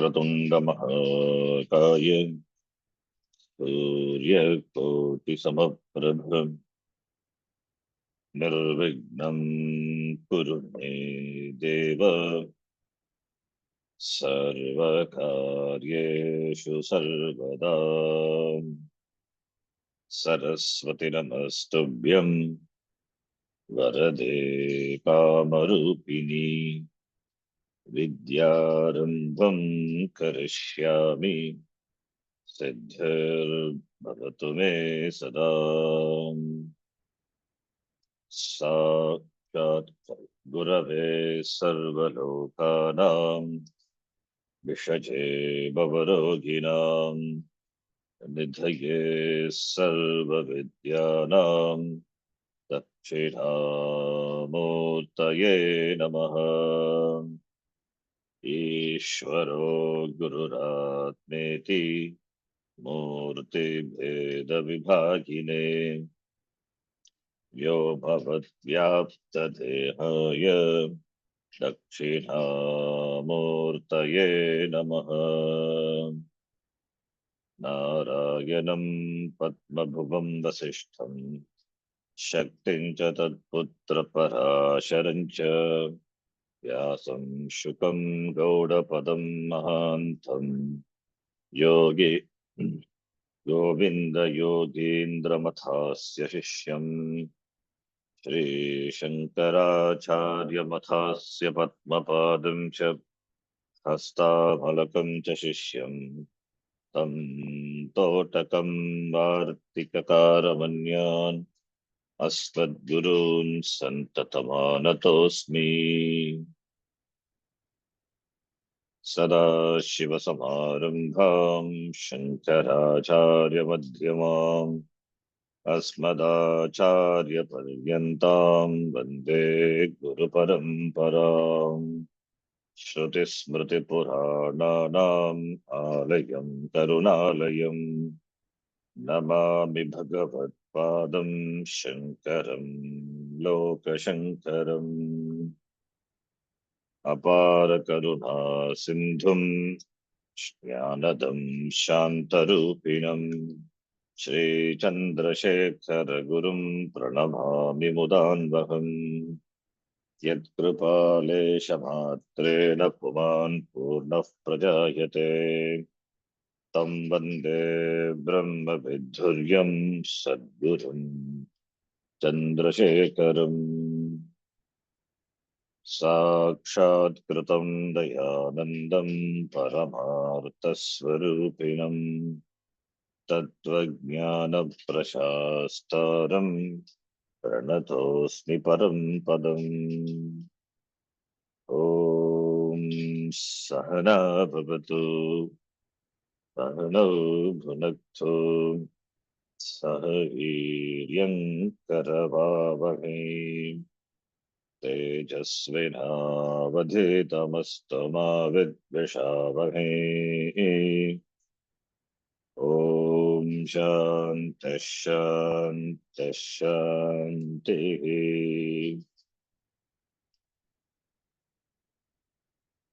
वक्रतुण्डमहाकाय सूर्यकोटिसमप्रभ निर्विघ्नं कुरु मे देव सर्वकार्येषु सर्वदा। सरस्वती नमस्तुभ्यं वरदे कामरूपिणी विद्यारम्भं करिष्यामि सिद्धिर्भवतु मे सदा। साक्षात् गुरवे सर्वलोकानां विषजे भवरोगिणां निधये सर्वविद्यानां दक्षिणामूर्तये नमः। ईश्वरो गुरुरात्मेति मूर्तिभेदविभागिने व्योमवद्व्याप्तदेहाय दक्षिणामूर्तये नमः। नारायणं पद्मभुवं वसिष्ठं शक्तिं च तत्पुत्रपराशरं च व्यासं शुकं गौडपदं महान्तं योगी गोविन्दयोगीन्द्रमथास्य शिष्यं श्रीशङ्कराचार्यमथास्य पद्मपादं च हस्तामलकं च शिष्यं तं तोटकं वार्तिककारमन्यान् अस्मद्गुरून् सन्ततमानतोऽस्मि। सदाशिवसमारम्भां शङ्कराचार्यमध्यमाम् अस्मदाचार्यपर्यन्तां वन्दे गुरुपरम्पराम्। श्रुतिस्मृतिपुराणानाम् आलयं करुणालयं नमामि भगवत्पादं शङ्करं लोकशङ्करम्। अपार करुणा सिन्धुं ज्ञानदं शान्तरूपिणं श्रीचन्द्रशेखर गुरुं प्रणमामि मुदान्वहम्। यत्कृपालेशमात्रेण पुमान् पूर्णः प्रजायते तं वन्दे ब्रह्मविद्धुर्यं सद्गुरुं चन्द्रशेखरम्। साक्षात्कृतं दयानन्दं परमार्थस्वरूपिणं तत्त्वज्ञानप्रशास्तारं प्रणतोऽस्मि परं पदम्। ॐ सहना भवतु सहनौ भुनक्तु सह वीर्यं करवावहै तेजस्विनावधीतमस्तु मा विद्विषावहै। ॐ शान्तिः शान्तिः शान्तिः।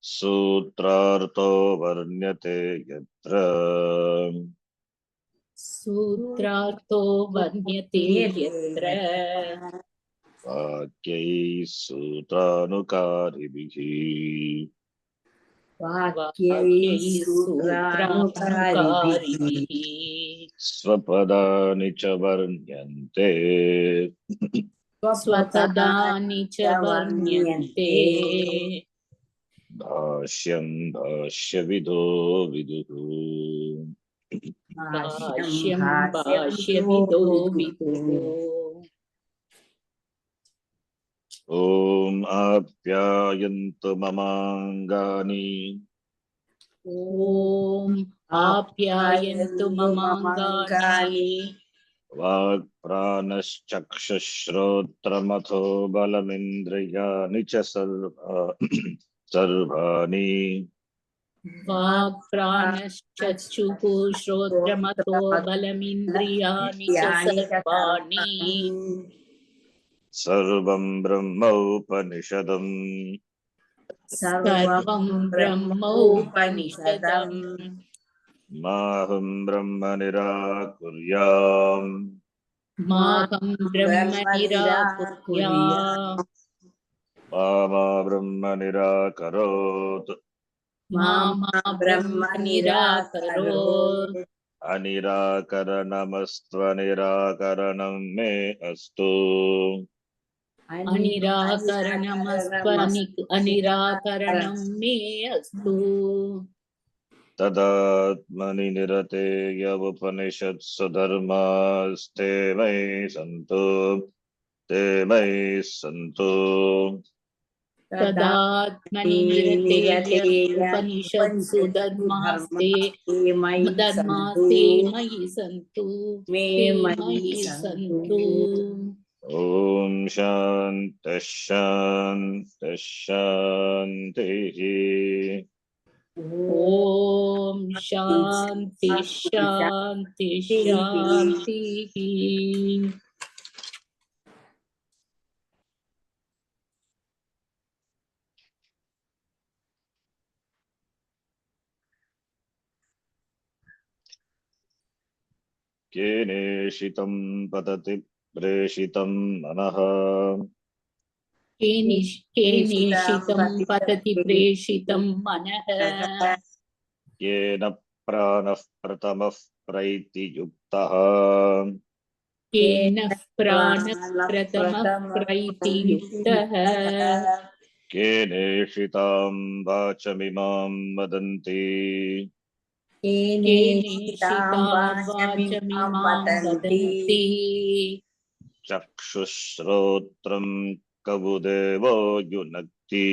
सूत्रार्थो वर्ण्यते यत्र सूत्रार्थो वर्ण्यते यत्र वाक्यैः सूत्रानुकारिभिः वाक्यैः सूत्रानुकारिभिः स्वपदानि च वर्ण्यन्ते स्वपदानि च वर्ण्यन्ते भाष्यं भाष्यविदो विदुः। भाष्यं भाष्यविदो विदुः। ॐ आप्यायन्तु ममाङ्गानि ॐ आप्यायन्तु ममाङ्गानि वाक्प्राणश्चक्षुश्रोत्रमथो बलमिन्द्रियाणि च सर्वाणि वाक्प्राणश्चक्षुः श्रोत्रमथो बलमिन्द्रियाणि च सर्वाणि सर्वं ब्रह्मोपनिषदम् सर्वं ब्रह्मोपनिषदम् माहं ब्रह्म निराकुर्याम् माहं ब्रह्म निराकुर्याम् मा ब्रह्म निराकरोत् मा ब्रह्म निराकरोत् अनिराकरणमस्त्वनिराकरणं मे अस्तु अनिराकरणं मे अस्तु तदात्मनि निरतेय उपनिषत्सु धर्मास्ते मयि सन्तु ते मयि सन्तु तदात्मनि निरतेय उपनिषत्सु धर्मास्ते मयि सन्तु ते मयि सन्तु ॐ शान्तिः शान्तिः शान्तिः ॐ शान्ति शान्ति शान्तिः केनेषितं पतति प्रेषितं मनः केनेषितं पतति प्रेषितं मनः येन प्राणः प्रथमः प्रैतियुक्तः केन प्राणः प्रथमः प्रैतियुक्तः केनेषितां वाचमिमां वदन्ति केनेषितां वाचमिमां वदन्ति चक्षुश्रोत्रं कबुदेवो युनक्ति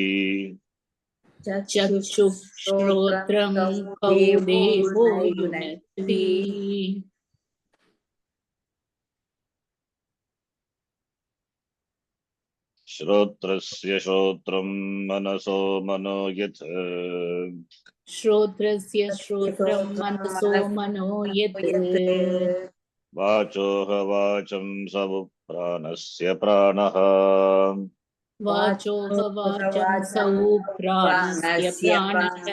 चक्षुः श्रोत्रं कौ देवो युनक्ति श्रोत्रस्य श्रोत्रं मनसो मनो यत् श्रोत्रस्य श्रोत्रं मनसो मनो यत् वाचोह वाचं सवु प्राणस्य प्राणः वाचोह वाचं सौ प्राणस्य प्राणः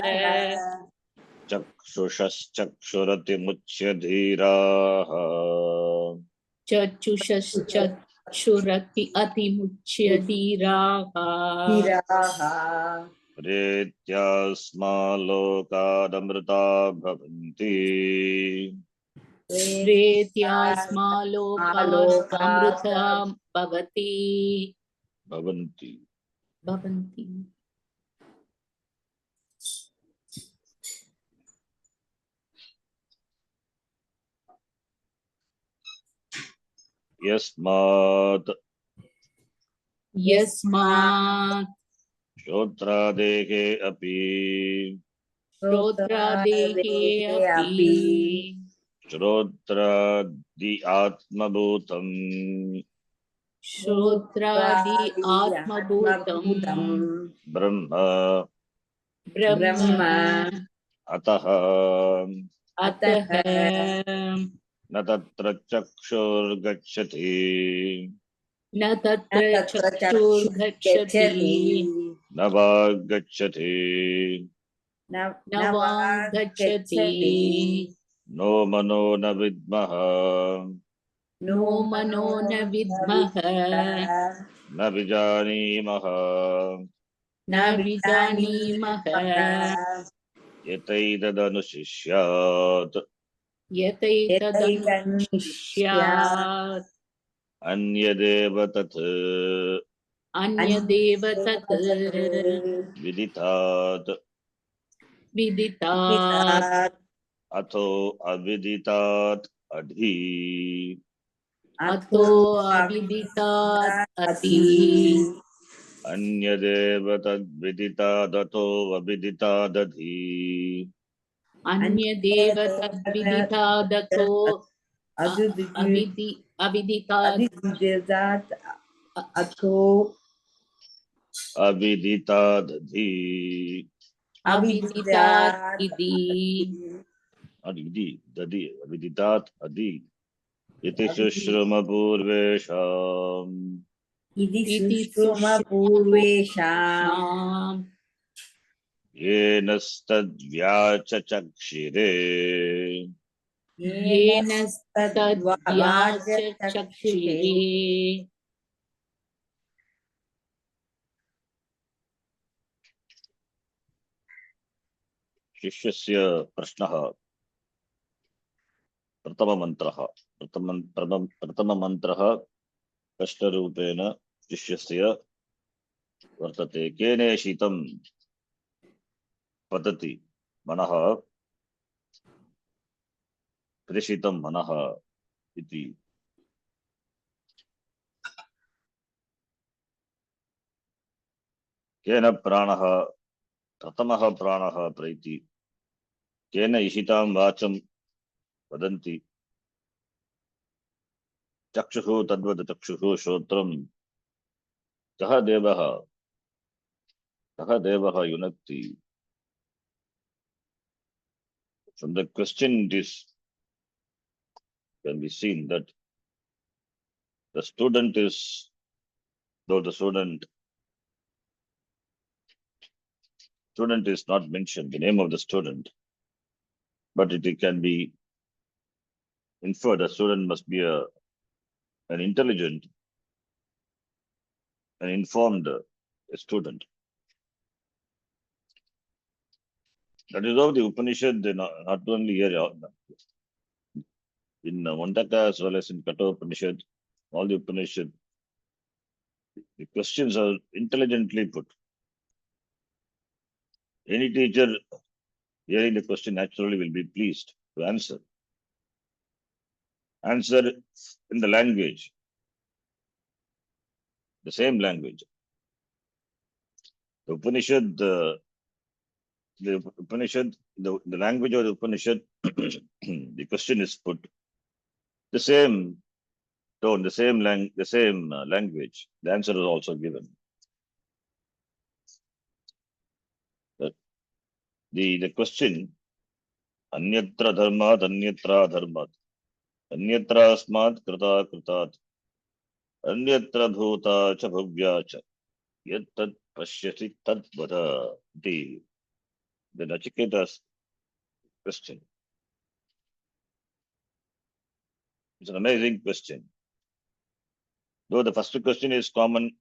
चक्षुषश्चक्षुरतिमुच्य धीराः चक्षुषश्चक्षुरति अतिमुच्य धीराः प्रेत्यास्माल्लोकादमृता भवन्ति प्रेत्यास्मा लोकात् अमृता भवन्ति यस्मात् श्रोत्रादेहे अपि श्रोत्रादि आत्मभूतम् श्रोत्रादि आत्मभूतं ब्रह्म अतः न तत्र चक्षुर्गच्छति न तत्र चक्षुर्गच्छति न वाग्गच्छति न वाङ्गच्छति नो मनो न विद्मः नो मनो न विद्मः न विजानीमः न विजानीमः यतैतदनुशिष्यात् यतैतदनुशिष्यात् अन्यदेव तत् अन्यदेव तत् विदितात् अथो अविदितात् अधि अतो अविदितात् अति अन्यदेव तद्विदितादतो अविदितादधि अन्यदेव तद्विदितादतो अविदितात् अथो अविदितादधि अविदितात् इति दधि अविदितात् अधि इति शुश्रुमपूर्वेषाम् इति शुश्रूषाम् येनस्तद्व्याचचक्षिरे येन तद्व्याच चक्षुषे शिष्यस्य प्रश्नः प्रथममन्त्रः कष्टरूपेण शिष्यस्य वर्तते। केनेषितं पतति मनः प्रदिशितं मनः इति। केन प्राणः प्रथमः प्राणः प्रैति केन इषितां वाचं वदन्ति चक्षुः तद्वत् चक्षुः श्रोत्रं कः देवः युनक्ति। From the question it is can be seen that the student is, though the student is not mentioned, the name of the student, but it can be inferred the student must be an intelligent and informed student. That is how the Upanishad, not only here, in Mundaka as well as in Kata Upanishad, all the Upanishad, the questions are intelligently put. Any teacher hearing the question naturally will be pleased to answer. Answer in the language, the same language. The Upanishad, the Upanishad, the language of the Upanishad, the question is put. The same tone, the same language. The answer is also given. The question, Anyatra dharmat, anyatra dharmat, anyatra asmat krita kritat, anyatra bhuta cha bhuvya cha, yat tat pashyasi tat vada. The Nachiketa's question. It's an amazing question. Though the first question is common,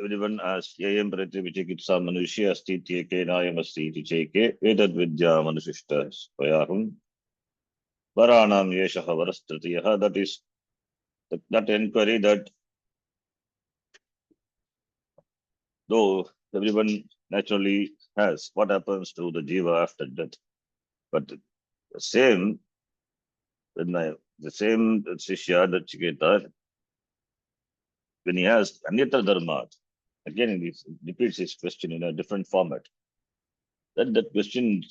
everyone asks, Yayam prati vichikitsa manushya asti tyeke nayam asti iti cheke, vedad vidya manushishta svayahum, varanam yeshaha varastratyaha. That is that inquiry that though everyone naturally has, what happens to the jiva after death? But the same, the same Shishya, the Chiketa, when he asked Anyatra Dharmat, again he repeats his question in a different format. That question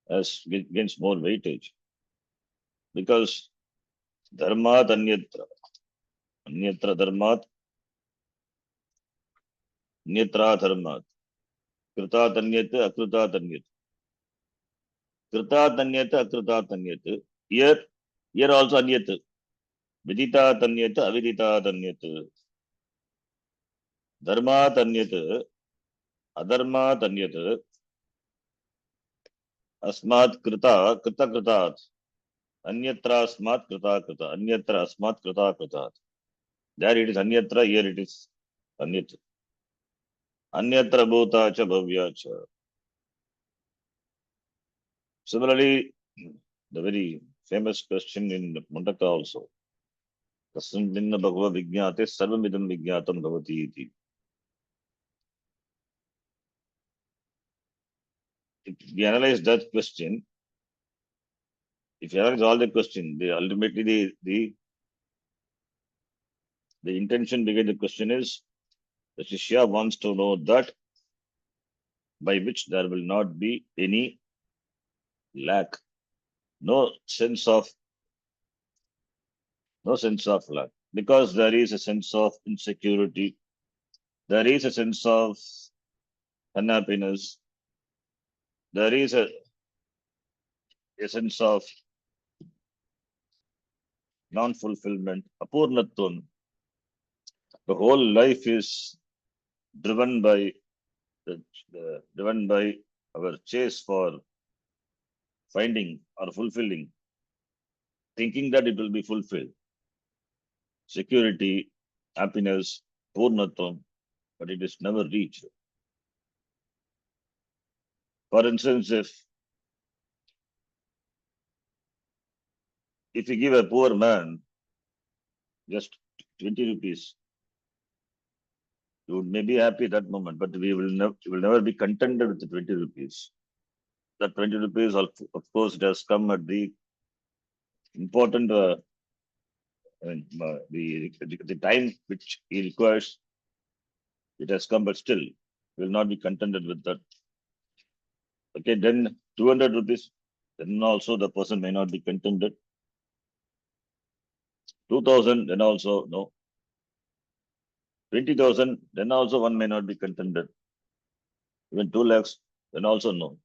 gains more weightage. Because Dharmat Anyatra Dharmat, Anyatra Dharmat, Kritat Anyat, Akritat Anyat. Kritat Anyat, Akritat Anyat. Here also Anyat. Vidita Tanyat, Avidita Tanyat. Dharma Tanyat, Adharma Tanyat. Asmat Krita, Krita Kritat. Anyatra Asmat Krita Krita. Anyatra Asmat Krita Kritat. There it is Anyatra, here it is Anyat. Anyatra Bhuta Cha Bhavya Cha. Similarly, the very famous question in Mundaka also. Tasam Vinna Bhagava Vijñāte Sarvamidam Vijñātam Bhavati iti. If we analyze that question, if you analyze all the question, ultimately the intention behind the question is the Shishya wants to know that by which there will not be any lack, no sense of lack, because there is a sense of insecurity, there is a sense of unhappiness, there is a sense of non-fulfillment, apurnatvam. The whole life is driven by our chase for finding or fulfilling, thinking that it will be fulfilled, security, happiness, purnatvam, but it is never reached. For instance, if you give a poor man just 20 rupees, you may be happy that moment, but you will never be contented with the 20 rupees. That 20 rupees, of course, it has come at the important, I mean, the time which he requires, it has come, but still, will not be contented with that. Okay, then 200 rupees, then also the person may not be contented. 2,000, then also no. 20,000, then also one may not be contented. Even 2 lakhs, then also no.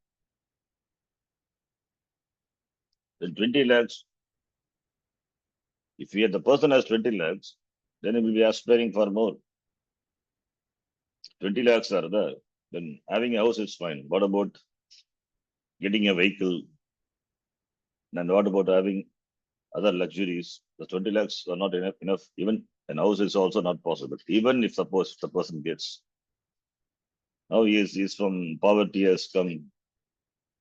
Then 20 lakhs, if the person has 20 lakhs, then he will be aspiring for more. 20 lakhs are there. Then having a house is fine. What about getting a vehicle? And what about having other luxuries? The 20 lakhs are not enough. Even an house is also not possible. Even if suppose the person gets. Now he is from poverty, has come,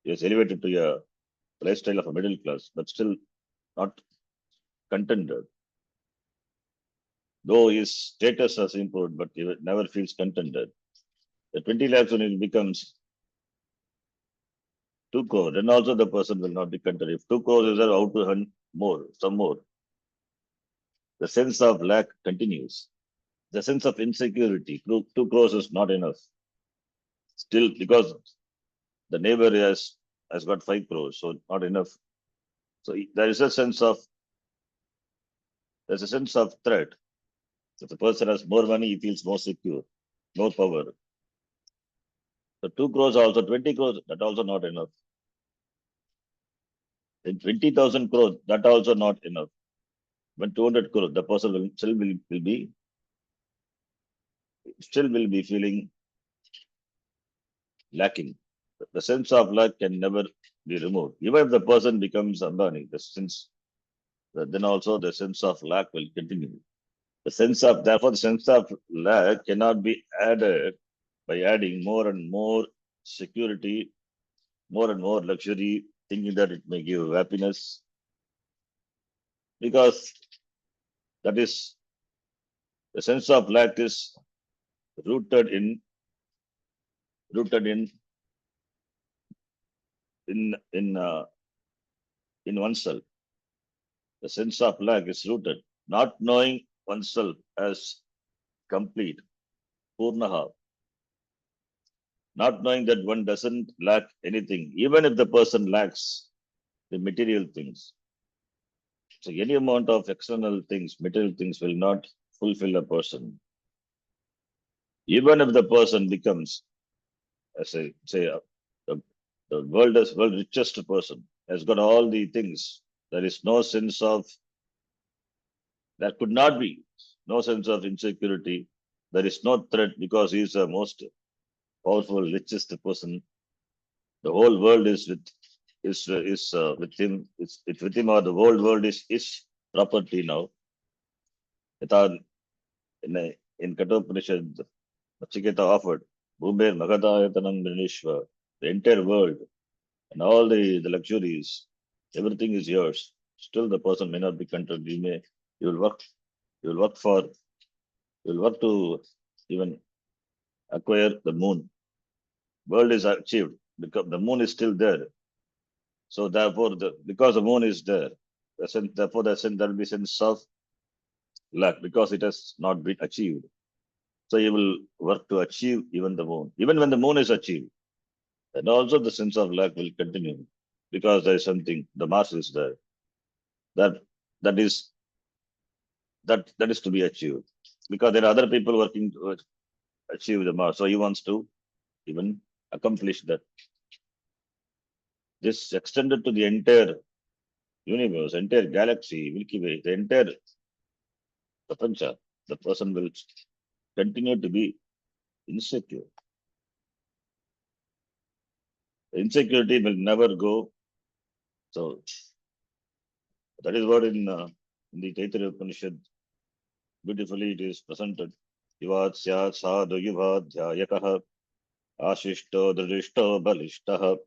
he is elevated to a lifestyle of a middle class, but still not contented. Though his status has improved, but he never feels contented. The 20 lakhs when it becomes 2 crore, then also the person will not be contented. If 2 crores is there, how to earn more, some more. The sense of lack continues. The sense of insecurity, 2 crores is not enough. Still, because the neighbor has got 5 crores, so not enough. So there's a sense of threat. If the person has more money, he feels more secure, more power. So 2 crores also, 20 crores, that also not enough. Then 20,000 crores, that also not enough. When 200 crores, the person will still will be feeling lacking. The sense of lack can never be removed. Even if the person becomes Ambani, then also the sense of lack will continue. Therefore, the sense of lack cannot be added by adding more and more security, more and more luxury, thinking that it may give happiness. Because that is, the sense of lack is rooted in rooted in in oneself. The sense of lack is rooted, not knowing oneself as complete, Purnaha, not knowing that one doesn't lack anything, even if the person lacks the material things. So any amount of external things, material things will not fulfill a person. Even if the person becomes, as I say, the world richest person, has got all the things, there is no sense of, there could not be no sense of insecurity. There is no threat because he is the most powerful, richest person. The whole world is with him. It's with him, or the whole world is his property now. In Kena Upanishad, Nachiketa offered, Bhumber Magadayatanam Grinishva, the entire world and all the luxuries, everything is yours. Still the person may not be content. You will work, you will work for, you will work to even acquire the moon. World is achieved because the moon is still there. So therefore, because the moon is there, therefore there will be sense of lack because it has not been achieved. So you will work to achieve even the moon. Even when the moon is achieved, then also the sense of lack will continue because there is something, the Mars is there. That that is that is to be achieved. Because there are other people working to achieve the Mars. So he wants to even accomplish that. This extended to the entire universe, entire galaxy, Milky Way, the entire Prapancha. The person will continue to be insecure. insecurity will never go. So that is what in the Taittiriya Upanishad beautifully it is presented. Yuvat syat sadhu yuvadhyayakah ashishto dridishto balishtaha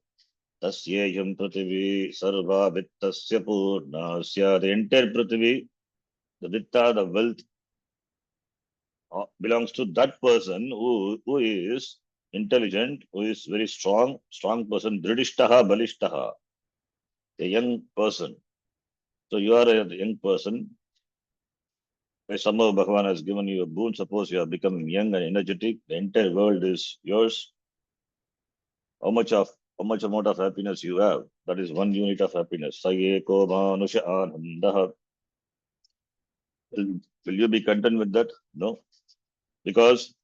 tasyeham prithivi sarva vittasya purnasya. The entire Prithvi, the vitta, the wealth belongs to that person who is intelligent, who is very strong person, dridishtaha balishtaha, a young person. So you are a young person. Somehow Bhagavan has given you a boon. Suppose you have become young and energetic, the entire world is yours. How much amount of happiness you have? That is one unit of happiness. Sayeko manusha anandaha. Will you be content with that? No. Because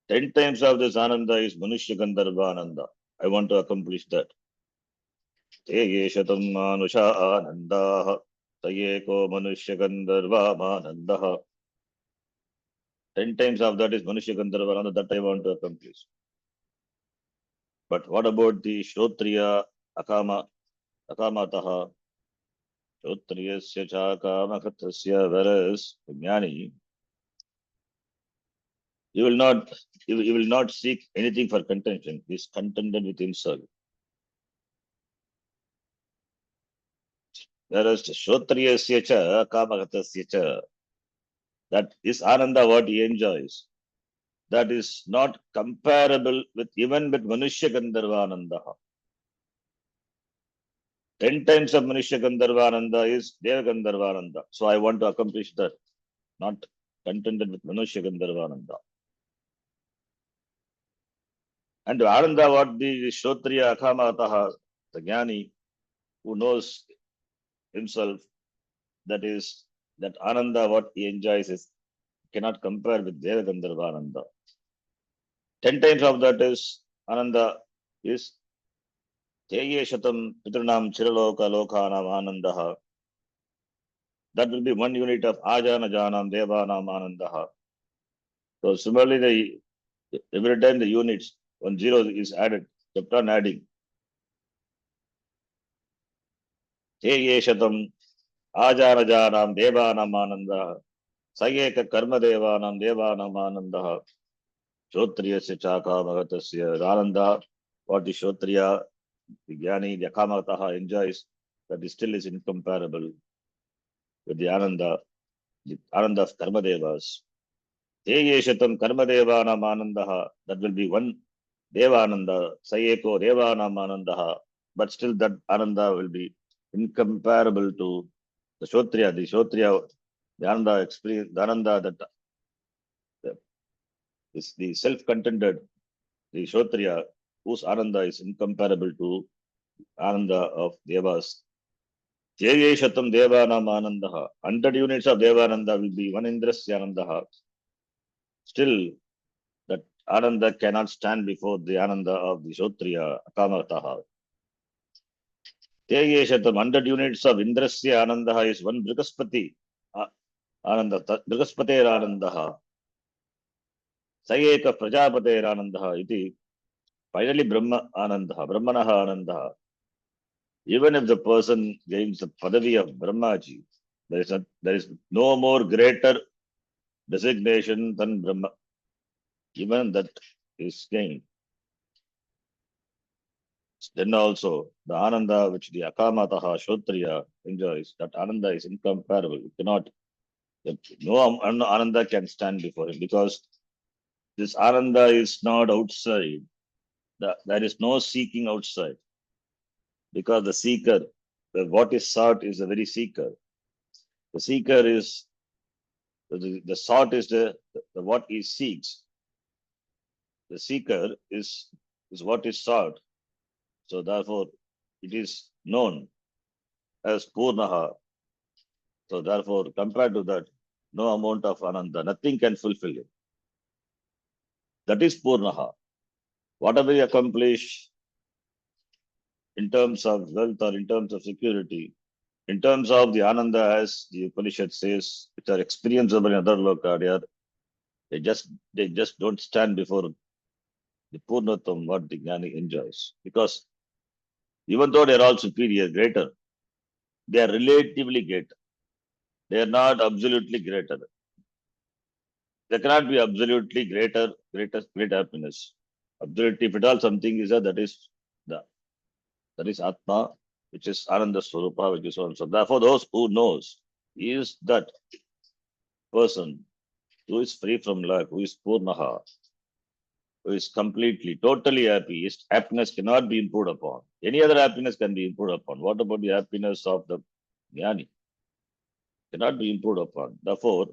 10 times of this ananda is Manushya Gandharva Ananda. I want to accomplish that. Te yeshatam manusha anandaha. Sayeko Manushya Gandharva Anandaha. 10 times of that is Manushya Gandharva Ananda that I want to accomplish. But what about the Shrotriya Akamataha? Shrotriyasya Chakamakhatasya, whereas Jnani, you will not you will not seek anything for contention. He is contented with himself. Whereas Shrotriyasya Kamakhatasya cha, that is Ananda what he enjoys. That is not comparable with even with Manushya Gandharva Ananda. 10 times of Manushya Gandharvananda is Deva Gandharvananda. So I want to accomplish that, not contented with Manushya Gandharvananda. And Ananda, what the Shrotriya Akamataha, the Jnani, who knows himself, that is, that Ananda, what he enjoys is cannot compare with Deva Gandharvananda. 10 times of that is Ananda is Teye Shatam Pitranam Chiraloka Lokanam Anandaha. That will be one unit of Ajana Janam Devanam Anandaha. So similarly, every time the units, 1 0 is added, kept on adding. Te yeshatam ajarajanam devanam ananda sayeka karma devanam devanam ananda shotriyasya chaka magatasya ananda. What the shotriya, the jnani, the akamataha enjoys, that is still is incomparable with the ananda of karma devas. Te yeshatam karma devanam ananda, that will be one Devananda, Sayeko Devanam Anandaha, but still that Ananda will be incomparable to the Shotriya. The Shotriya, the Ananda experience, the Ananda that is the self-contented, the Shotriya, whose Ananda is incomparable to Ananda of Devas. Jeye Shatam Devanam Anandaha. 100 units of Devananda will be one Indrasya Anandaha. Still, that Ananda cannot stand before the Ananda of the Shotriya Akamataha. Te Shatam 100 units of Indrasya Anandaha is one Brihaspati Ananda, Brihaspate Anandaha. Sayeka Prajapate Anandaha iti. Finally, Brahma Anandaha, Brahmanaha Anandaha. Even if the person gains the Padavi of Brahmaji, there is no more greater designation than Brahma. Even that is gained. Then also, the Ananda which the Akamataha Shotriya enjoys, that Ananda is incomparable. You cannot, no Ananda can stand before him, because this Ananda is not outside. There is no seeking outside. Because the seeker, what is sought is the very seeker. The seeker is, the sought is the what he seeks. The seeker is what is sought. So therefore, it is known as Purnaha. So therefore, compared to that, no amount of Ananda, nothing can fulfill it. That is Purnaha. Whatever you accomplish in terms of wealth or in terms of security, in terms of the Ananda, as the Upanishad says, which are experiencable in other loka, they just don't stand before the Purnatvam, what the Jnani enjoys. Because even though they are all superior, greater, they are relatively greater. They are not absolutely greater. There cannot be absolutely great happiness. Absolutely, if at all something is that is the that is Atma, which is Ananda Swarupa, which is so and so. Therefore, those who knows is that person who is free from lack, who is Purnaha, who is completely, totally happy. His happiness cannot be improved upon. Any other happiness can be improved upon. What about the happiness of the Jnani? Cannot be improved upon. Therefore,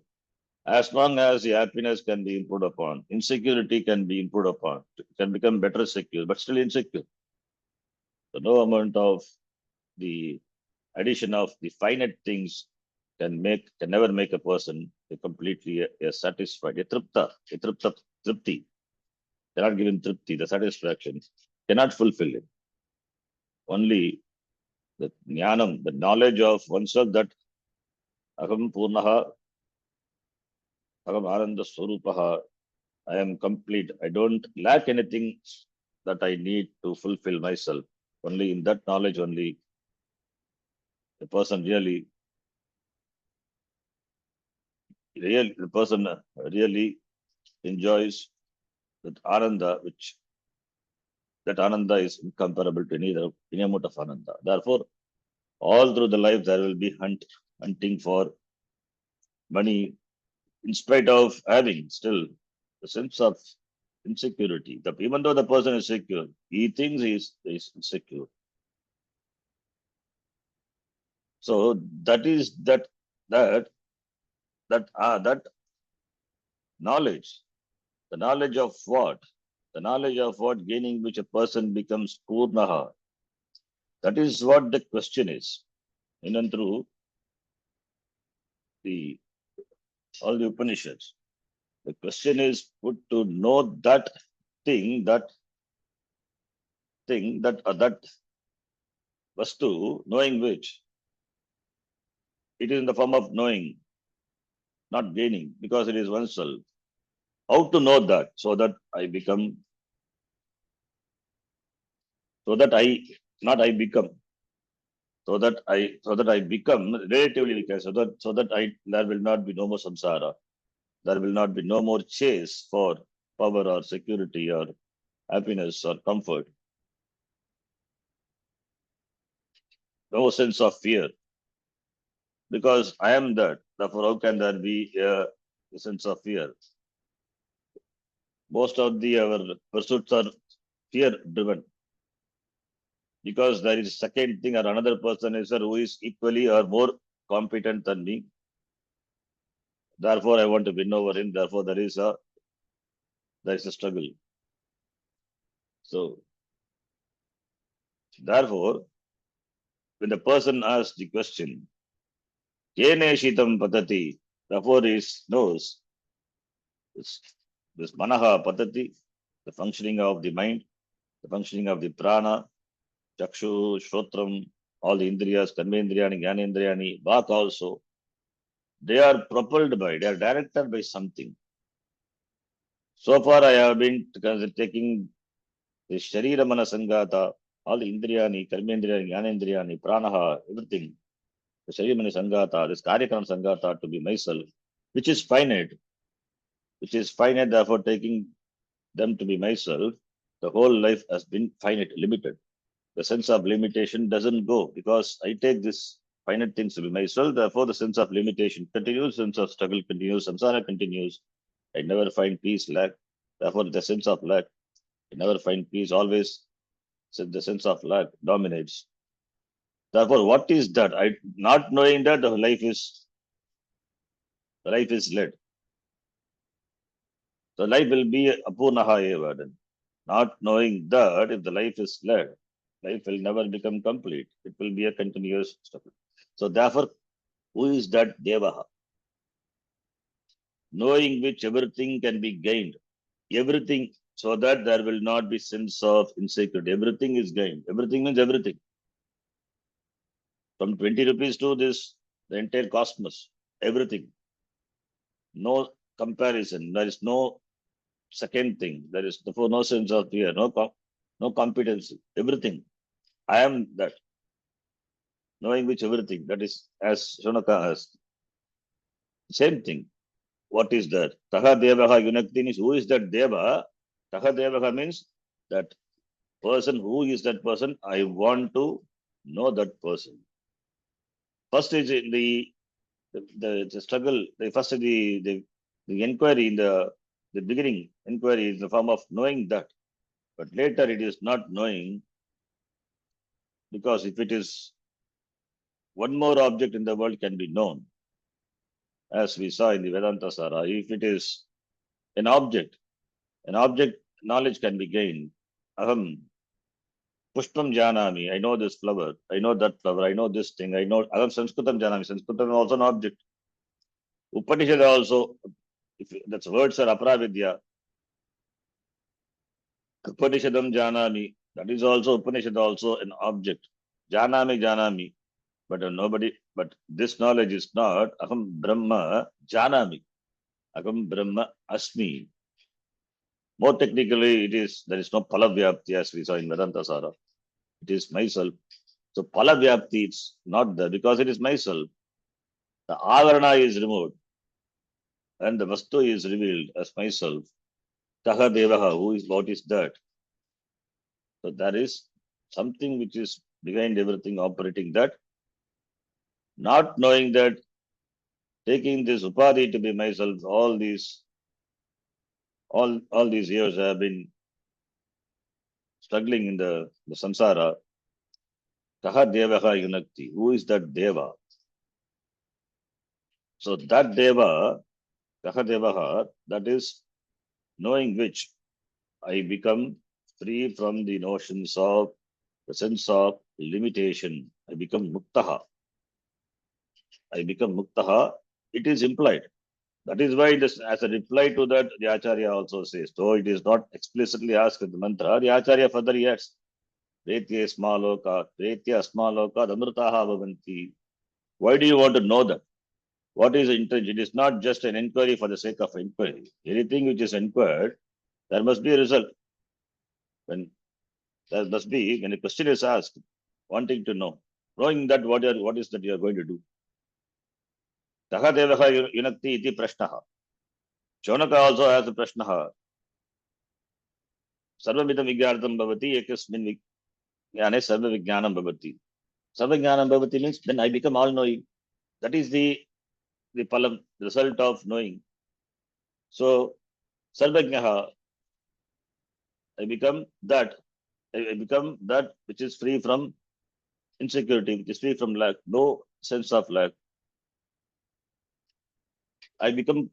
as long as the happiness can be improved upon, insecurity can be improved upon, can become better secure, but still insecure. So no amount of the addition of the finite things can never make a person a completely a satisfied, a tripti, cannot give him tripti, the satisfaction, cannot fulfill it. Only the jnanam, the knowledge of oneself that aham purnaha, aham ananda swarupaha, I am complete. I don't lack anything that I need to fulfill myself. Only in that knowledge only the person the person really enjoys that ananda, which that ananda is incomparable to any amount of ananda. Therefore, all through the life there will be hunting for money, in spite of having still the sense of insecurity. Even though the person is secure, he thinks he is insecure. So that is that that knowledge, the knowledge of what? The knowledge of what gaining which a person becomes Purnaha. That is what the question is. In and through the all the Upanishads. The question is put to know that thing, that vastu, knowing which it is in the form of knowing, not gaining, because it is oneself. How to know that so that I become, so that I, not I become, so that I become relatively weaker, so that I there will not be no more samsara, there will not be no more chase for power or security or happiness or comfort, no sense of fear, because I am that. Therefore, how can there be a sense of fear? Most of our pursuits are fear driven because there is a second thing or another person is who is equally or more competent than me. Therefore, I want to win over him. Therefore, there is a struggle. So, therefore, when the person asks the question, Kene Shitam Patati, therefore he knows this, this Manaha Patati, the functioning of the mind, the functioning of the prana, Chakshu, Shrotram, all the Indriyas, Karmendriyani, Jnanendriyani, Vak also, they are propelled by, they are directed by something. So far, I have been taking the Sharira Mana Sangata, all the Indriyani, Karmendriyani, Jnanendriyani, Pranaha, everything. The Sharimani Sangata, this Karyakram Sangata to be myself, which is finite, therefore taking them to be myself, the whole life has been finite, limited. The sense of limitation doesn't go because I take this finite things to be myself, therefore the sense of limitation continues, sense of struggle continues, samsara continues. I never find peace, lack. Therefore, the sense of lack, I never find peace, always the sense of lack dominates. Therefore, what is that? I not knowing that the life is led. The life will be apurnaha eva then. Not knowing that if the life is led, life will never become complete. It will be a continuous struggle. So therefore, who is that Devaha? Knowing which everything can be gained. Everything, so that there will not be sense of insecurity. Everything is gained. Everything means everything. From 20 rupees to this, the entire cosmos. Everything. No comparison. There is no Second thing, there is therefore no sense of fear, no competency, everything. I am that, knowing which everything. That is, as Shonaka asked, same thing. What is that? Taha Devaha Yunakti means who is that Deva? Taha Devaha means that person. Who is that person? I want to know that person. First is in the struggle. The first is the inquiry in the beginning. Inquiry is the form of knowing that, but later it is not knowing, because if it is one more object in the world can be known, as we saw in the Vedanta Sara. If it is an object knowledge can be gained. Aham Pushpam Janami. I know this flower. I know that flower. I know this thing. I know Aham Sanskritam Janami. Sanskritam is also an object. Upanishad also, if that's words are Aparavidya. Upanishadam Janami. That is also Upanishad also an object. Janami Janami. But nobody, but this knowledge is not Aham Brahma Janami. Aham Brahma Asmi. More technically, it is there is no Palavyapti as we saw in Vedanta Sara. It is myself. So Palavyapti is not there because it is myself. The Avarana is removed and the Vastu is revealed as myself. Taha Devaha, who is what is that? So there is something which is behind everything operating that. Not knowing that, taking this Upadhi to be myself, all these years I have been struggling in the samsara. Taha Devaha Yunakti. Who is that Deva? So that Deva, Taha Devaha, that is knowing which I become free from the notions of the sense of limitation. I become Muktaha. I become Muktaha. It is implied. That is why this, as a reply to that, the Acharya also says, though it is not explicitly asked in the mantra, the Acharya further adds, Pretya Smaloka, Pretya Smaloka, Amritaha Bhavanti. Why do you want to know that? What is the intention? It is not just an inquiry for the sake of inquiry. Anything which is inquired, there must be a result. When there must be, when a question is asked, wanting to know, knowing that what is that you are going to do. Taha Devaha Yunakti iti prashnaha. Shonaka also has a prashnaha. Sarvamidam Vigyartham Bhavati, Ekasmin Vigyane Sarva Vijnanam Bhavati. Sarva Vijnanam Bhavati means then I become all knowing. That is the palam, the result of knowing. So Sarvajnaha, I become that. I become that which is free from insecurity, which is free from lack, no sense of lack. I become,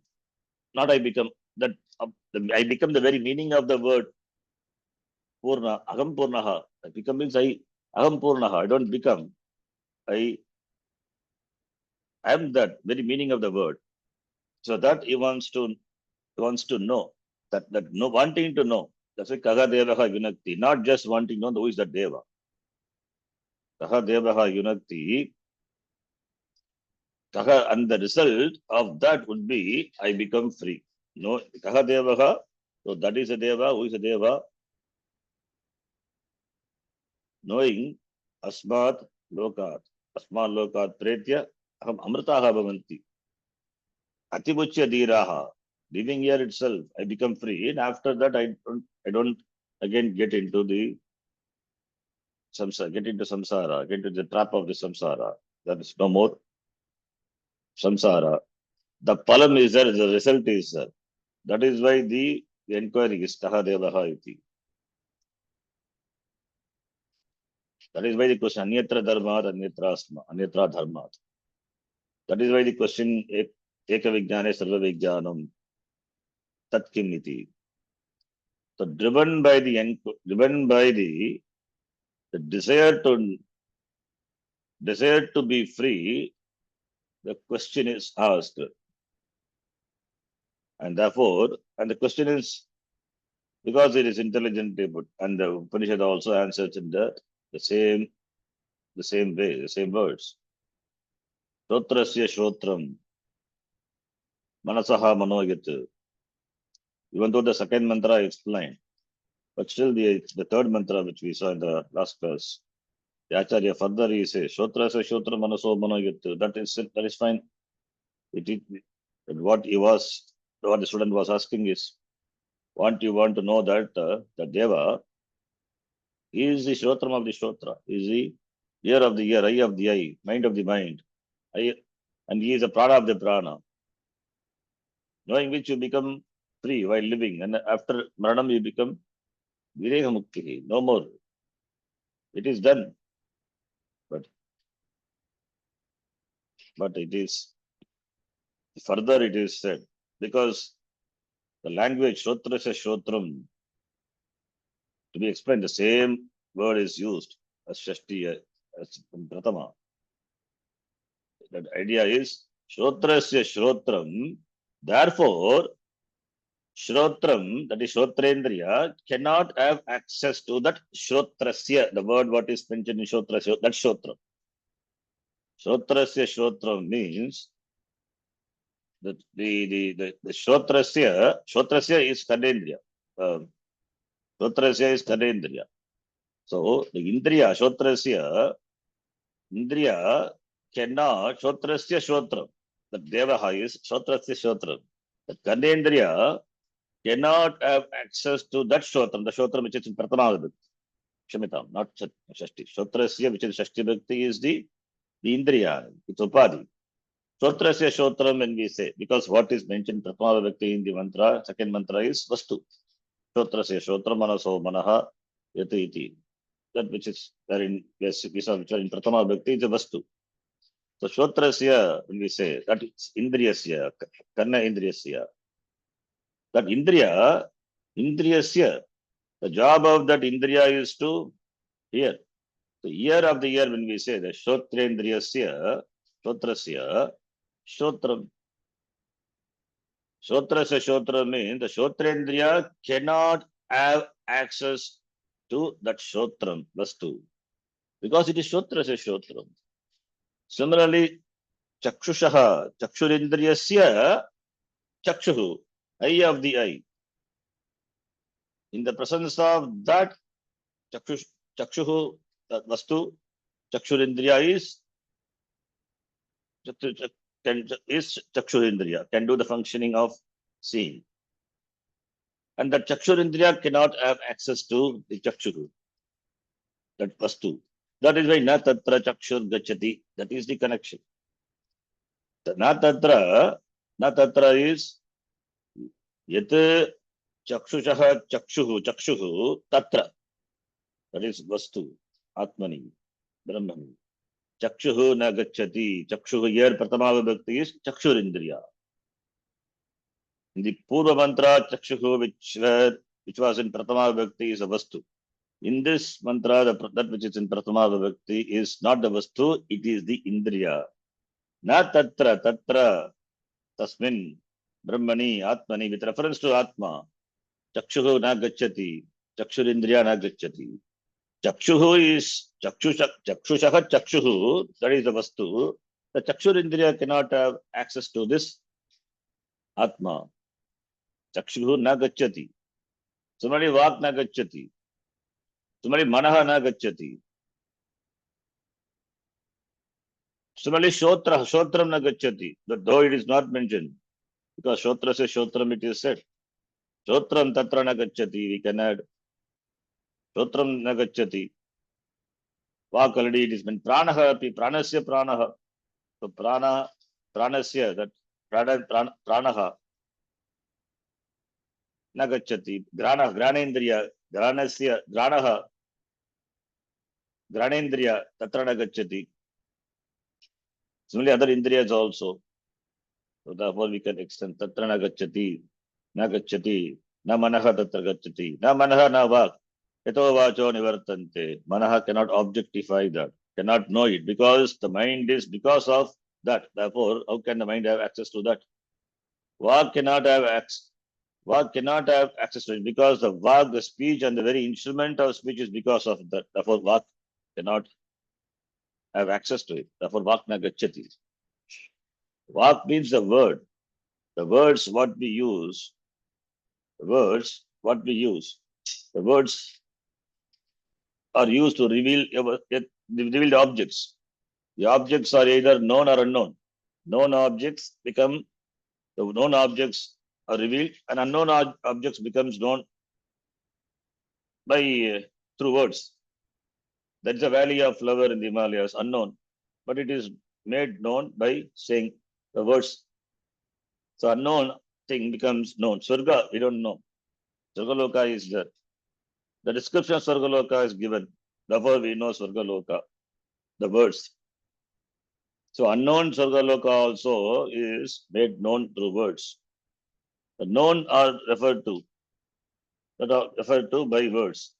not I become, that I become the very meaning of the word Purna, Aham Purnaha. I become means Aham Purnaha. I don't become. I am that very meaning of the word. So that he wants to know. That no wanting to know. That's why Kaha Devaha Yunakti. Not just wanting to know who is that Deva. Kaha Devaha Yunakti. Kaha, and the result of that would be I become free. No, Kaha Devaha. So that is a Deva. Who is a Deva? Knowing Asmat Lokat. Asmat Lokat Pretya. Aham Amritaha Bhavanti. Atibuchya Diraha. Living here itself, I become free. And after that, I don't again get into the samsara, get into the trap of the samsara. There is no more samsara. The palam is there, the result is there. That is why the inquiry is taha devaha iti. That is why the question anyatra dharmat, anyatra asma, anyatra dharmat. That is why the question eka vijnane sarva vijnanam tat kim iti. So driven by the desire to be free, the question is asked. And therefore, and the question is because it is intelligently put, and the Upanishad also answers in the same way, the same words. Shrotrasya Shrotram, Manasaha Manoyat, Even though the second mantra explained, but still the third mantra which we saw in the last class, the Acharya further he says, Shotra se Shotra Manaso Manoyat. That is fine. What the student was asking is, you want to know that the Deva is the Shotram of the Shotra, is the ear of the ear, eye of the eye, mind of the mind, and he is a prana of the prana, knowing which you become free while living, and after Maranam you become Vireha Mukti, no more. It is done. But it is further it is said, because the language Shotra se Shotram, to be explained, the same word is used as Shashti, as in Pratama. That idea is Shrotrasya Shrotram. Therefore, Shrotram, that is Shrotrendriya, cannot have access to that Shrotrasya, the word what is mentioned in Shrotrasya, that Shrotram. Shrotrasya Shrotram means that the Shrotrasya is Kanendriya. Shrotrasya is Kanendriya. So the Indriya, Shrotrasya, Indriya cannot, Shrotrasya Shrotram. The Devaha is Shrotrasya Shrotram. The Kanendriya cannot have access to that Shrotram, the Shrotram which is in Pratama Vibhakti. Shamitam, not Shashti. Shrotrasya, which is Shashti Bhakti, is the Indriya, it's Upadhi. Shrotrasya Shrotram, when we say, because what is mentioned Pratama Vibhakti in the mantra, second mantra is Vastu. Shrotrasya Shrotram Manaso Manaha Yati Iti. That which is there in Visa, which are in Pratama Bhakti is a Vastu. So Shrotrasya, when we say that it's Indriyasya, Karna Indriyasya. That Indriyasya, the job of that Indriya is to hear. The ear of the ear, when we say the Shrotrendriyasya, Shrotrasya, Shrotram. Shrotrasya Shrotra means the Shrotrendriya cannot have access to that Shrotram, Vastu, because it is Shrotrasya Shrotram. Similarly, Chakshushaha, Chakshurindriyasya, Chakshuhu, eye of the eye. In the presence of that Chakshuhu, that Vastu, Chakshurindriya is Chakshurindriya, can do the functioning of seeing. And that Chakshurindriya cannot have access to the Chakshuhu, that Vastu. That is why na tatra chakshur gachati. That is the connection. The na tatra is yat chakshushaha chakshuhu tatra. That is Vastu, Atmani, Brahmani. Chakshuhu na gachati. Chakshuhu here Pratama Vibhakti is Chakshurindriya. In the Purva mantra, Chakshuhu, which was in Pratama Vibhakti, is a Vastu. In this mantra, that which is in Pratama Vibhakti is not the Vastu, it is the Indriya. Na tatra, tasmin, Brahmani, Atmani, with reference to Atma. Chakshuhu na gachati, Chakshurindriya na gachati. Chakshuhu is Chakshushaha Chakshuhu, that is the Vastu. The Chakshurindriya cannot have access to this Atma. Chakshuhu na gachati. Similarly, Vak na gachati. Similarly, Manaha na gachati. Similarly, Shotram na gachati. Though it is not mentioned, because Shotra says Shotram, it is said. Shotram tatra na gachati. We can add Shotram na gachati. Vak already it is meant. Pranaha api. Pranasya pranaha. So pranasya, that pranaha na gachati. Granendriya. Granaha. Granendriya tatra na gachati. Similarly, other indriyas also. So therefore, we can extend tatra na gachati, na manaha tatra gachati, na manaha na vak. Eto vacho nivartante. Manaha cannot objectify that, cannot know it, because the mind is because of that. Therefore, how can the mind have access to that? Vak cannot have access. Vak cannot have access to it because the vak, the speech, and the very instrument of speech is because of that. Therefore, vak cannot have access to it. Therefore, vak na gachati. Vak means the word. The words what we use The words, what we use, the words are used to reveal the objects. The objects are either known or unknown. Known objects become, the known objects are revealed, and unknown objects becomes known by through words. There is a valley of flower in the Himalayas, unknown, but it is made known by saying the words. So unknown thing becomes known. Swarga, we don't know. Swargaloka is there. The description of Swargaloka is given. Therefore, we know Swargaloka, the words. So unknown Swargaloka also is made known through words. The known are referred to, that are referred to by words.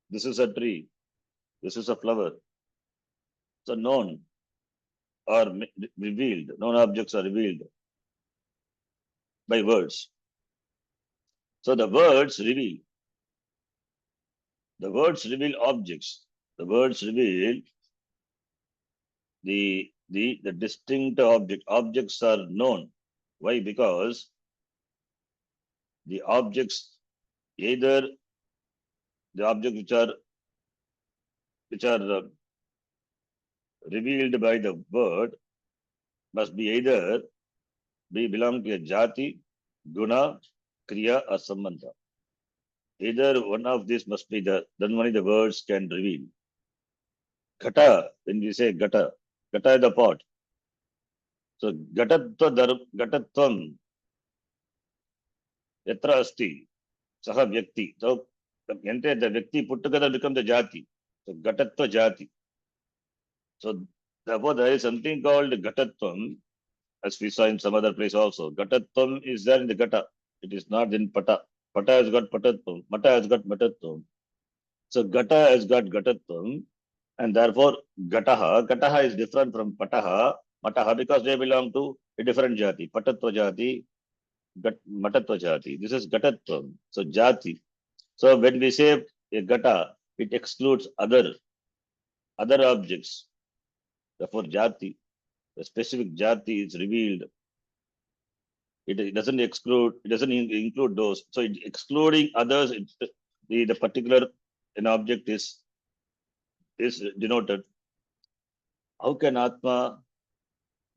This is a tree. This is a flower. So known are revealed. Known objects are revealed by words. So the words reveal. The words reveal objects. The words reveal the distinct object. Objects are known. Why? Because the objects, either the objects which are revealed by the word must be either belong to a jati, guna, kriya, or sambandha. Either one of these must be there. Then only the words can reveal. Ghata, when we say ghata, ghata is the pot. So gatatvam yatra asti saha vyakti. So the vyakti put together become the jati. So gatatva jati. So therefore there is something called gatatvam, as we saw in some other place also. Gatatvam is there in the gata. It is not in pata. Pata has got patatvam. Mata has got matatvam. So gata has got gatatvam. And therefore Gataha is different from Pataha, Mataha, because they belong to a different jati. Patatva jati, Matatva jati. This is Gatatvam. So jati. So when we say a Gata, it excludes other objects. Therefore jati, the specific jati is revealed. It doesn't exclude, it doesn't include those. So excluding others, the particular an object is denoted. How can Atma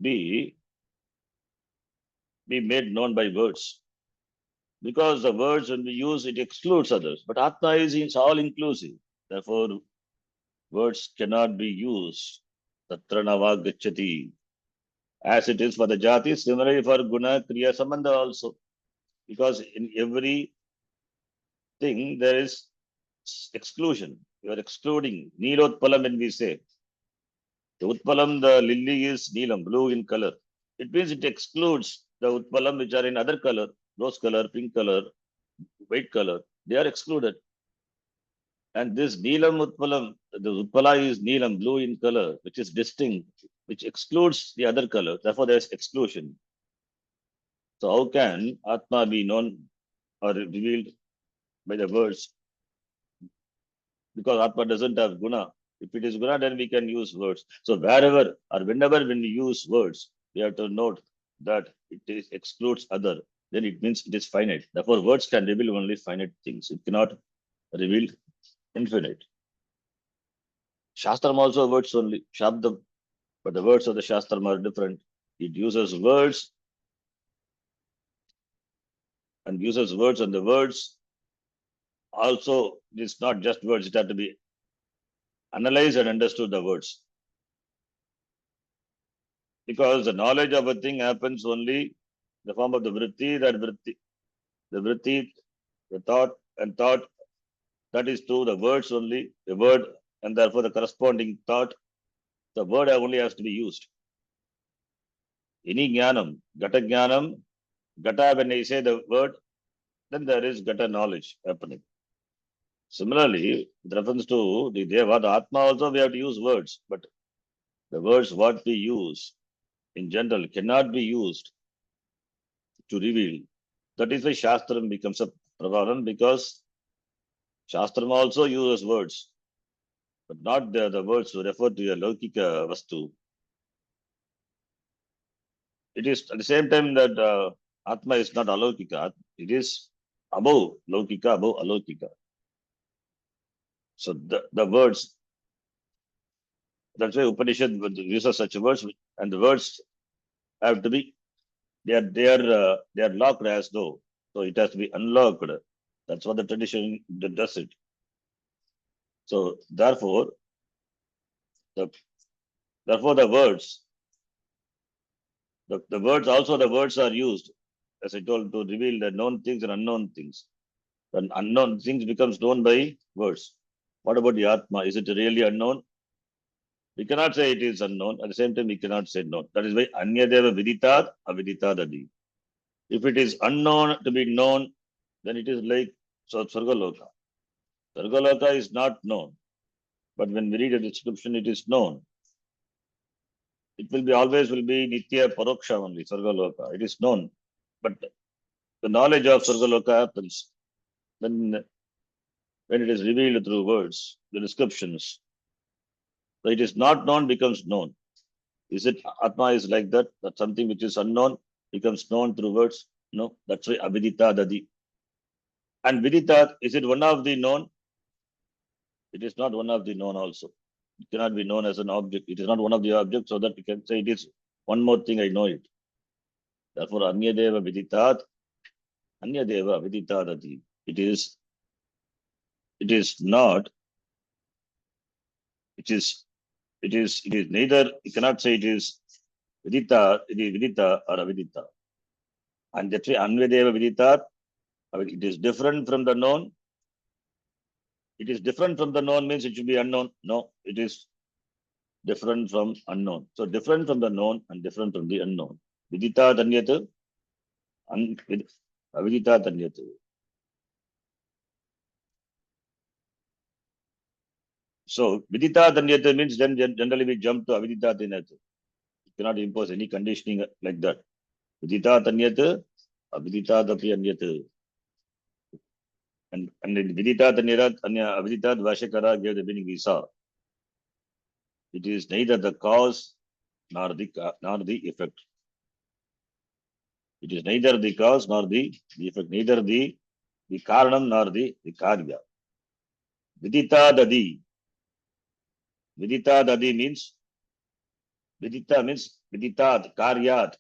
be made known by words? Because the words when we use it excludes others. But Atma is all inclusive. Therefore, words cannot be used. Tatra nava gacchati. As it is for the jati, similarly for guna, kriya, sambandha also. Because in every thing there is exclusion. You are excluding. Nilotpalam when we say. The Utpalam, the lily is Neelam, blue in color. It means it excludes the Utpalam which are in other color, rose color, pink color, white color. They are excluded. And this Neelam Utpalam, the Utpala is Neelam, blue in color, which is distinct, which excludes the other color. Therefore, there is exclusion. So how can Atma be known or revealed by the words? Because Atma doesn't have guna. If it is guna, then we can use words. So wherever or whenever when we use words, we have to note that it excludes other. Then it means it is finite. Therefore, words can reveal only finite things. It cannot reveal infinite. Shastram also words only, Shabdam. But the words of the Shastram are different. It uses words and the words also, it's not just words, it has to be analyzed and understood the words. Because the knowledge of a thing happens only in the form of the vritti, the thought, that is through the words only, the word, and therefore the corresponding thought, the word only has to be used. Any jnanam, gata, when I say the word, then there is gata knowledge happening. Similarly, with reference to the Deva, the Atma also we have to use words, but the words what we use in general cannot be used to reveal. That is why Shastram becomes a pravaran, because Shastram also uses words, but not the words to refer to a Laukika Vastu. It is at the same time that Atma is not Alaukika. It is above Laukika, above Alaukika. So the words, that's why Upanishad uses such words, and the words have to be, they are locked as though. So it has to be unlocked. That's what the tradition does it. So the therefore the words, the words also the words are used, as I told, to reveal the known things and unknown things. The unknown things becomes known by words. What about the Atma? Is it really unknown? We cannot say it is unknown. At the same time, we cannot say known. That is why Anyadeva Viditat Aviditad Adi. If it is unknown to be known, then it is like so Sargaloka. Sargaloka is not known. But when we read a description, it is known. It will be always will be Nitya Paroksha only, Sargaloka. It is known. But the knowledge of Sargaloka happens when it is revealed through words, the descriptions. So it is not known becomes known. Is it Atma is like that? That something which is unknown becomes known through words? No, that's why Avidita Dadi. And Vidita, is it one of the known? It is not one of the known also. It cannot be known as an object. It is not one of the objects, so that we can say it is one more thing, I know it. Therefore, Anyadeva Viditat, Anyadeva Viditadati. It is not, it is neither, you cannot say it is Vidita, it is Vidita or Avidita. And that's why Anyadeva Viditat, it is different from the known. It is different from the known means it should be unknown. No, it is different from unknown. So different from the known and different from the unknown. Vidita Danyat, Avidita Danyat. So Vidita Danyat means then generally we jump to Avidita Danyat. You cannot impose any conditioning like that. Vidita Danyat, Avidita Dapi Anyat. And in Vidita Danyat, Avidita Vashakara gave the meaning we saw. It is neither the cause nor the effect. It is neither the cause nor the effect, neither the karanam nor the karya. Vidita dadi. Vidita dadi means viditad, karyat.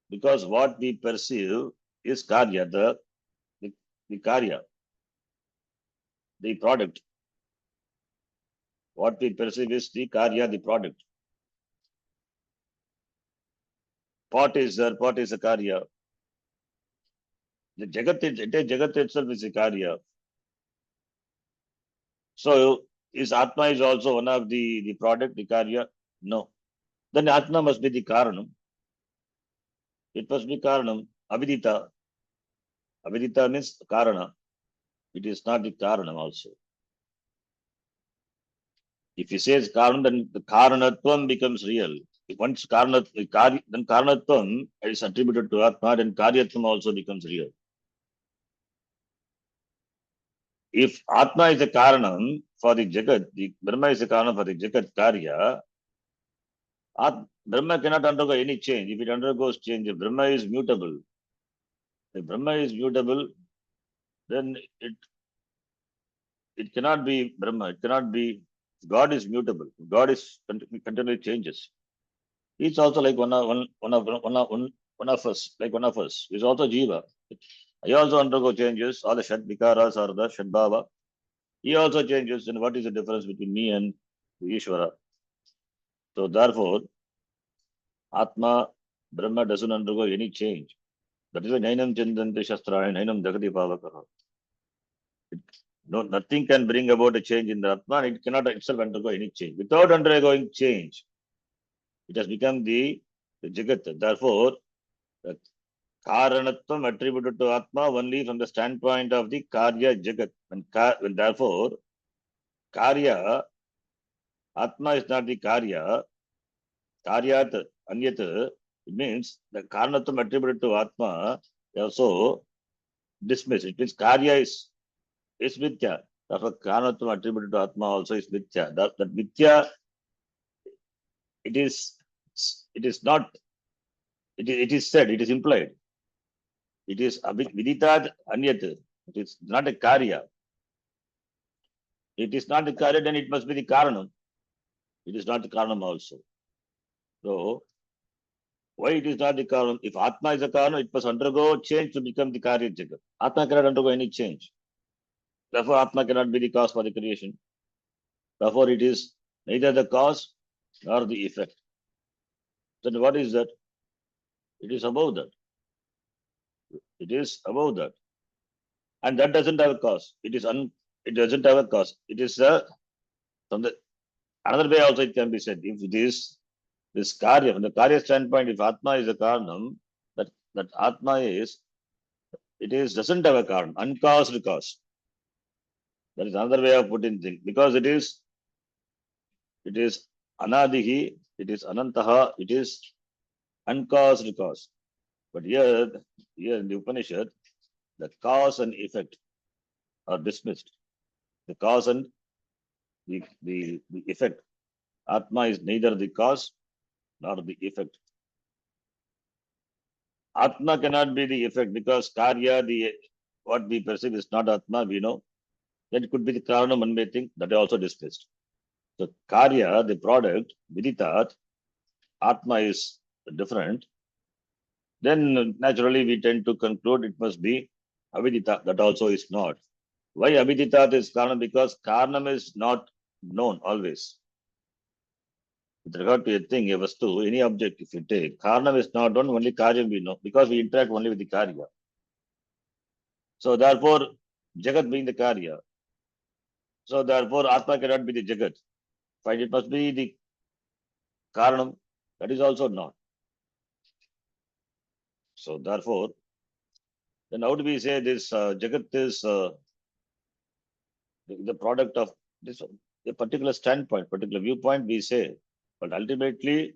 Because what we perceive is karya, the karya, the product. What we perceive is the karya, the product. Pot is there, pot is a karya. The Jagat itself is a karya. So is Atma is also one of the product, the karya? No. Then Atma must be the karanam. It must be karanam. Avidita. Avidita means karana. It is not the karanam also. If he says karanam, then the karanatvam becomes real. If once then karanatvam is attributed to Atma, then karyatvam also becomes real. If Atma is a karanam for the Jagat, the Brahma is a karanam for the Jagat karya, Brahma cannot undergo any change. If it undergoes change, if Brahma is mutable, then it cannot be Brahma. It cannot be. God is mutable. God is continually changes. He's also like one of us, like one of us. He's also Jiva. He also undergo changes. All the Shat Vikaras or the Shat Bhava. He also changes. And what is the difference between me and Ishvara? So therefore, Atma, Brahma doesn't undergo any change. That is why Nainam Chandante Shastraya, Nainam Jagati Bhavakara. No, nothing can bring about a change in the Atma. It cannot itself undergo any change. Without undergoing change, it has become the Jagat. Therefore, the Karanatvam attributed to Atma only from the standpoint of the Karya Jagat. And therefore, Karya, Atma is not the Karya. Karyat, Anyat, it means the Karanatvam attributed to Atma also dismissed. It means Karya is Mithya. Therefore, Karanatvam attributed to Atma also is Mithya. That Mithya, it is not, it is said, it is implied. It is viditat anyat. It is not a karya. It is not the karya, then it must be the karanam. It is not the karanam also. So, why it is not the karanam? If Atma is a karanam, it must undergo change to become the karya jagat. Atma cannot undergo any change. Therefore, Atma cannot be the cause for the creation. Therefore, it is neither the cause nor the effect. Then what is that? It is above that. It is above that. And that doesn't have a cause. It doesn't have a cause. It is from the another way also it can be said. If it is this karya, from the karya standpoint, if Atma is a karanam, that Atma is, it is doesn't have a karanam, uncaused cause. That is another way of putting things. Because it is anadihi, it is anantaha, it is uncaused cause. But here in the Upanishad, the cause and effect are dismissed. The cause and the effect. Atma is neither the cause nor the effect. Atma cannot be the effect because karya, what we perceive is not Atma, we know. Then it could be the karanam, one may think, that is also dismissed. So karya, the product, viditat, Atma is different. Then naturally we tend to conclude it must be avidita, that also is not. Why aviditat is karanam? Because karanam is not known always. With regard to a thing, a vastu, any object, if you take, karanam is not known, only karyam we know, because we interact only with the karya. So therefore, jagat being the karya. So therefore, Atma cannot be the jagat. Fine, it must be the karanam. That is also not. So therefore, then how do we say this jagat is the product of this a particular standpoint, particular viewpoint? We say, but ultimately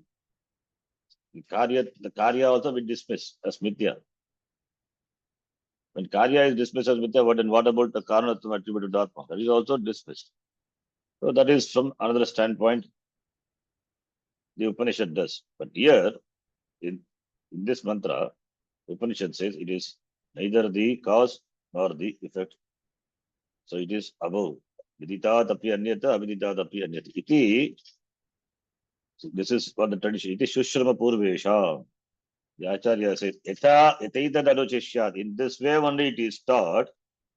the karya also we dismiss as mithya. When karya is dismissed as mithya, then what about the karanatvam attributed to Atma? That is also dismissed. So that is from another standpoint the Upanishad does. But here in this mantra, Upanishad says it is neither the cause nor the effect. So it is above. Viditat api anyata, aviditat api anyata. Iti, so this is what the tradition. Iti Shushrama Purvesha. The Acharya says, Etaitad anuchishyat. In this way only it is taught.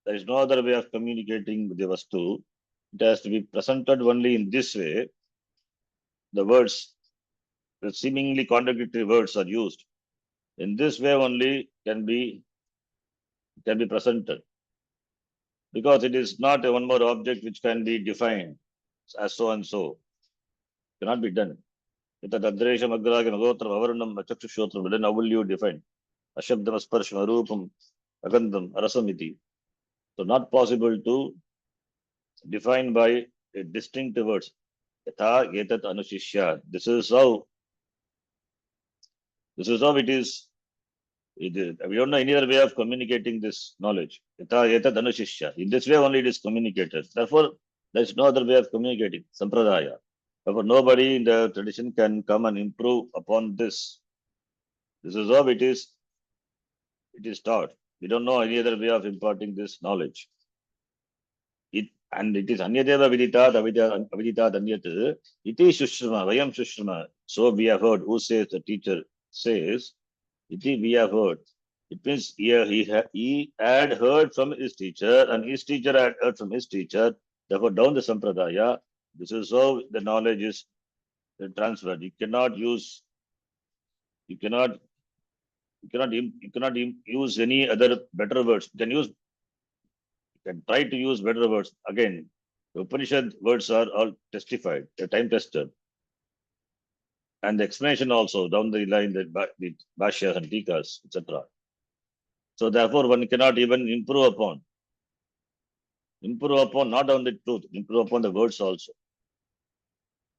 There is no other way of communicating with the Vastu. It has to be presented only in this way. The words, the seemingly contradictory words are used. In this way only can be presented. Because it is not a one more object which can be defined as so and so. Cannot be done. Then how will you define? Ashabdam, Asparsham, Arupam, Agandam, Arasamiti. So not possible to define by a distinct words. Yatha etat anushishya. This is how it is. We don't know any other way of communicating this knowledge. Yatha etat anushishya. In this way only it is communicated. Therefore, there is no other way of communicating. Sampradaya. Therefore, nobody in the tradition can come and improve upon this. This is how it is taught. We don't know any other way of imparting this knowledge. It is anyadeva viditat, aviditat anyat. Iti Shushrama, Vayam Shushrama. So we have heard. Who says? The teacher says. Iti we have heard. It means he had heard from his teacher, and his teacher had heard from his teacher. Therefore, down the sampradaya, this is how the knowledge is transferred. You cannot use use any other better words. You can try to use better words. Again, the Upanishad words are all testified, they're time tested. And the explanation also down the line, the Bhashyas and Tikas, etc. So therefore, one cannot even improve upon not only the truth, improve upon the words also.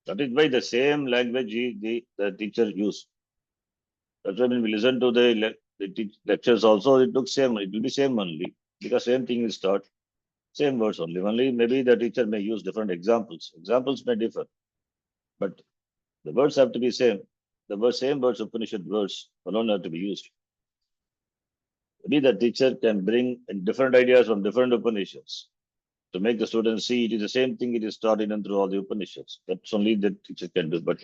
That is why the same language the teacher used. That's why when we listen to the lectures also, it will be same only, because same thing is taught, same words only. Only maybe the teacher may use different examples. Examples may differ, but the words have to be same. The same words, Upanishad words alone have to be used. Maybe the teacher can bring different ideas from different Upanishads to make the students see it is the same thing it is taught in and through all the Upanishads. That's only the teacher can do. But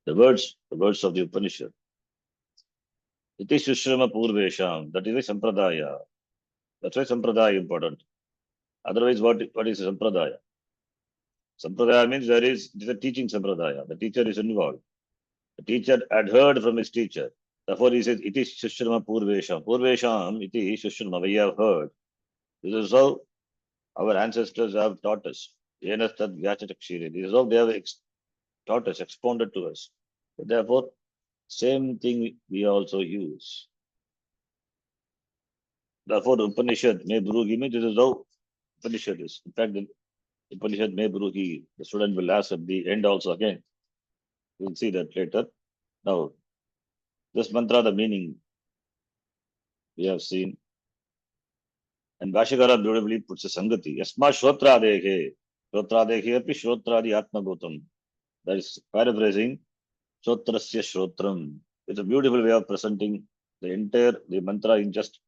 the words of the Upanishad. Iti Shushrama Purvesham. That is a Sampradaya. That's why Sampradaya is important. Otherwise, what is Sampradaya? Sampradaya means it is a teaching Sampradaya. The teacher is involved. The teacher had heard from his teacher. Therefore, he says, Iti Shushrama Purvesham. Purvesham, Iti Shushrama. We have heard. This is how our ancestors have taught us. Yenastad Vyachachakshire. This is how they have taught us, expounded to us. So therefore, same thing we also use. Therefore, the Upanishad may Bruhi means this is how Upanishad is. In fact, the Upanishad may Bruhi, the student will ask at the end also again. We'll see that later. Now, this mantra, the meaning we have seen. And Bhashikara beautifully puts a Sangati. Yasma Shrotradehe. Shrotradehe api Shrotradi Atma Bhutam. That is paraphrasing. Shrotrasya Shrotram. It's a beautiful way of presenting the mantra in just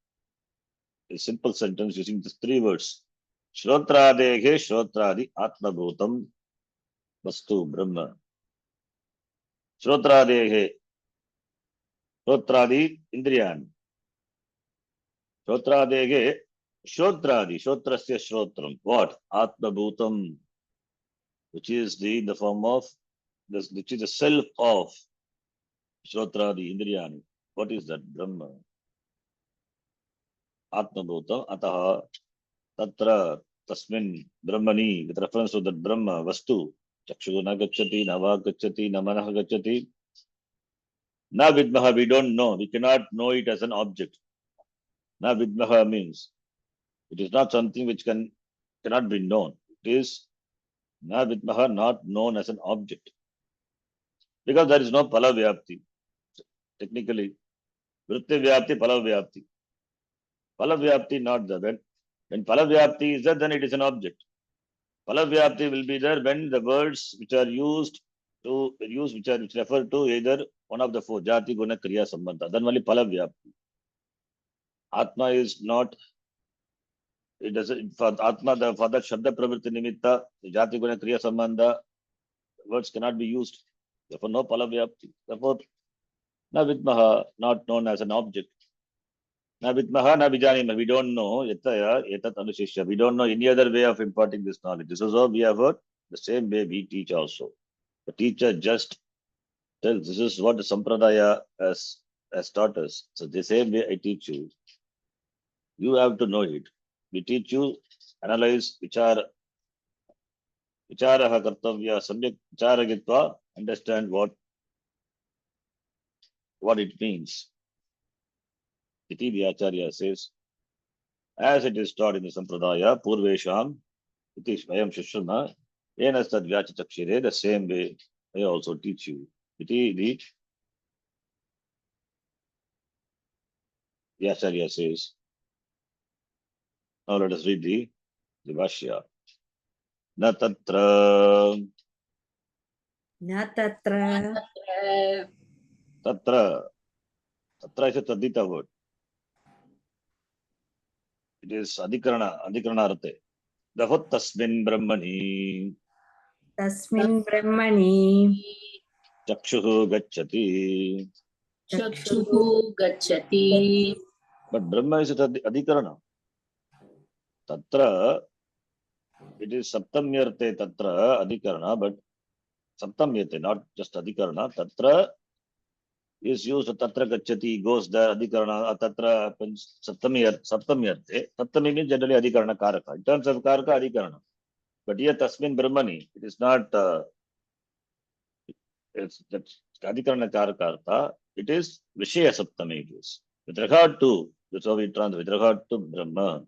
a simple sentence using just 3 words. Shrotradehe Shrotradi Atma Bhutam Vastu Brahma. Shrotradehe. Shrotradi Indriyan. Shrotradehe Shrotradi. Shrotrasya Shrotram. What? Atma Bhutam. Which is in the form of this, which is the self of Shrotradi Indriyani. What is that? Brahma. Atma Bhutam. Ataha Tatra Tasmin Brahmani. With reference to that Brahma Vastu. Chakshu na gacchati, nava gacchati, namana gacchati. Na vidmaha, we don't know. We cannot know it as an object. Na vidmaha means it is not something which cannot be known. It is na vidmaha, not known as an object. Because there is no pala vyapti. Technically, vritti vyapti, pala vyapti. Pala vyapti not there. When pala vyapti is there, then it is an object. Pala vyapti will be there when the words which are used which refer to either one of the 4 jati, guna, kriya, sambandha. Then only pala vyapti. Atma is not. It doesn't. For Atma, for that Shabda Pravritti Nimitta, the Jati Guna Kriya Sambandha, words cannot be used. Therefore, no Palavyapti. Therefore, na vidmaha, not known as an object. Na vidmaha, na vijanima. We don't know. Yataya, etat anusishya. We don't know any other way of imparting this knowledge. This is all we have heard. The same way we teach also. The teacher just tells this is what the Sampradaya has taught us. So the same way I teach you. You have to know it. We teach you, analyze, vicharaha kartavya, samyak vichara gitva, understand what it means. Iti the Acharya says, as it is taught in the Sampradaya, Purvesham, iti Svayam Shishrama, enastad vyachachakshire, the same way I also teach you. Iti the Acharya says. Now let us read the Bhashya. Na tatra, tatra is a tadita word. It is adhikarana arthe. Therefore, tasmin brahmani Tasmin Brahmani chakshuhu gacchati. Chakshuhu Gacchati. But Brahma is adhikarana. Tatra, it is saptamyarte tatra adhikarana, but saptamyate, not just adhikarana. Tatra is used, tatra gacchati, goes there, adhikarana, tatra happens, saptamyarte. Saptami means generally adhikarana karaka. In terms of karaka, adhikarana. But here tasmin brahmani, it is not, it's adhikarana karaka, it is vishaya saptami it is. With regard to, that's how we translate, with regard to Brahma.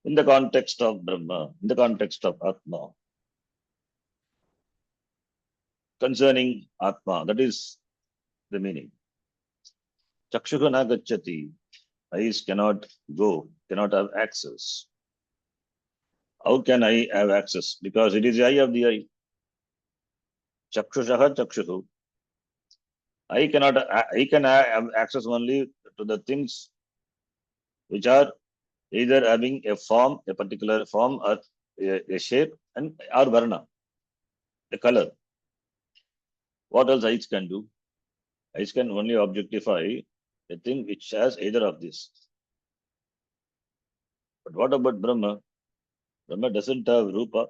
In the context of Brahma, in the context of Atma, concerning Atma, that is the meaning. Chakshuka na gacchati, eyes cannot go, cannot have access. How can I have access? Because it is the eye of the eye. Chakshushaha chakshuhu. I can have access only to the things which are either having a form, a particular form, or a shape, and or varna, a color. What else eyes can do? Eyes can only objectify a thing which has either of these. But what about Brahma? Brahma doesn't have rupa,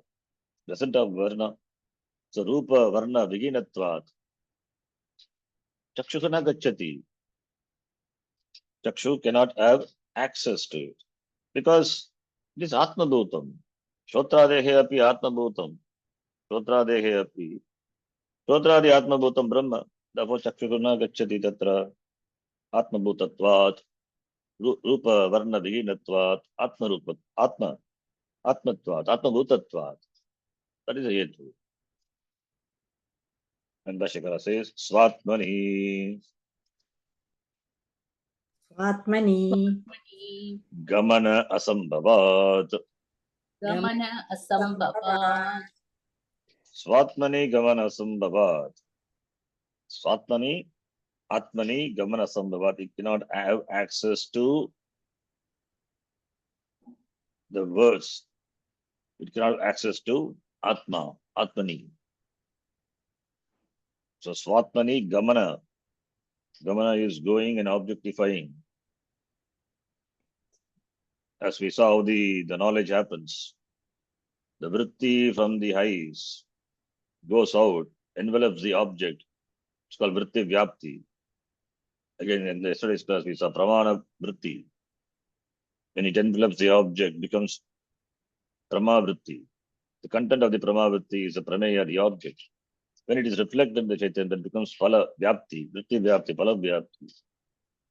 doesn't have varna. So rupa, varna, viginatvat. Chakshu na gacchati. Chakshu cannot have access to it because it is Atma Bhutam. Shotradehe api Atma Bhutam. Shotradehe api. Shotradi Atma Bhutam Brahma. Therefore Chakshu na gacchati tatra Atma Bhutatvat. Rupa, varna, viginatvat. Atma Rupa. Atmatvat. Atma Bhutatvat. That is a hetu. And Bhashikara says, Swatmani Atmani Gamana Asambhavat. Gamana Asambhava Swatmani Gamana Asambhavat. Swatmani, Atmani Gamana Asambhavat. It cannot have access to the words. It cannot have access to Atma, Atmani. So Swatmani Gamana. Gamana is going and objectifying. As we saw how the knowledge happens. The vritti from the eyes goes out, envelops the object. It's called vritti vyapti. Again, in the yesterday's class, we saw pramana vritti. When it envelops the object, becomes prama vritti. The content of the prama vritti is the prameya, the object. When it is reflected in the chaitanya, that becomes phala vyapti, vritti vyapti, phala vyapti.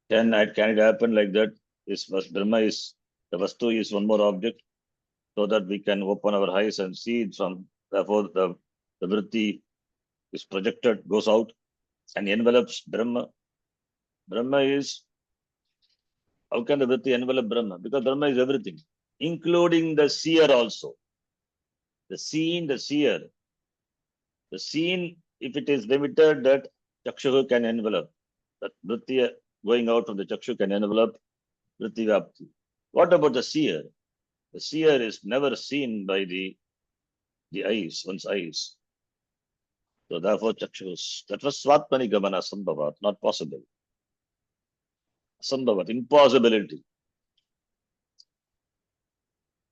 Can it happen like that? Brahma is, the vastu is one more object, so that we can open our eyes and see it from, therefore the vritti is projected, goes out and envelops Brahma. Brahma is, how can the vritti envelop Brahma? Because Brahma is everything, including the seer also. The seen, the seer. The seen, if it is limited, that Chakshu can envelop. That vritti going out from the Chakshu can envelop vritti vyapti. What about the seer? The seer is never seen by the eyes, one's eyes. So therefore, Chakshus, that was Swatmani Gamana Sambhavat, not possible. Sambhavat, impossibility.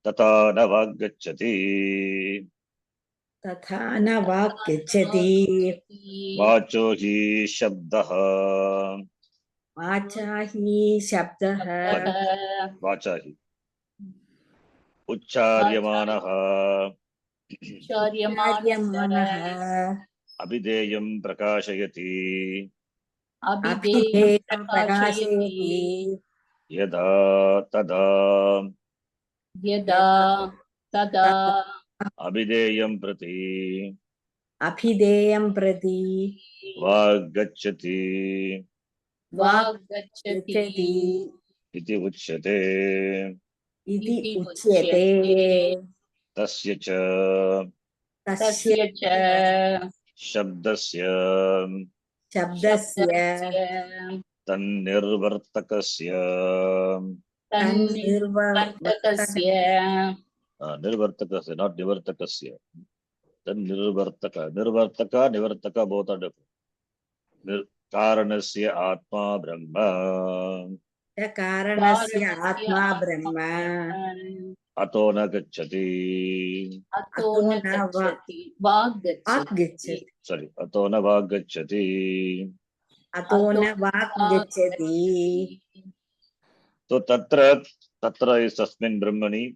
Tata na vaggacchati. Tatha na vakyachati Vacho hi shabdaha. Vacha hi shabdaha Vacha hi. Ucharyamanaha. Charyamanaha Abhideyam prakashayati. Abhideyam prakashayati Yada tada. Yada Tada Abhideyam prati. Abhideyam prati Vaggacchati. Vaggacchati Iti uchyate. Iti uchyate Tasya cha Tasya cha shabdasya Shabdasya tannirvartakasya. Tanirvartakasya Nirvartakasya, not nivartakasya. Tannirvartaka. Nirvartaka, nivartaka, both are different. Karanasya atma brahma. Karanasya Atma Brahma Ato na gacchati. Ato na Vaggacchati Sorry. Ato na vaggacchati. Ato na Vaggacchati So tatra is tasmin brahmani.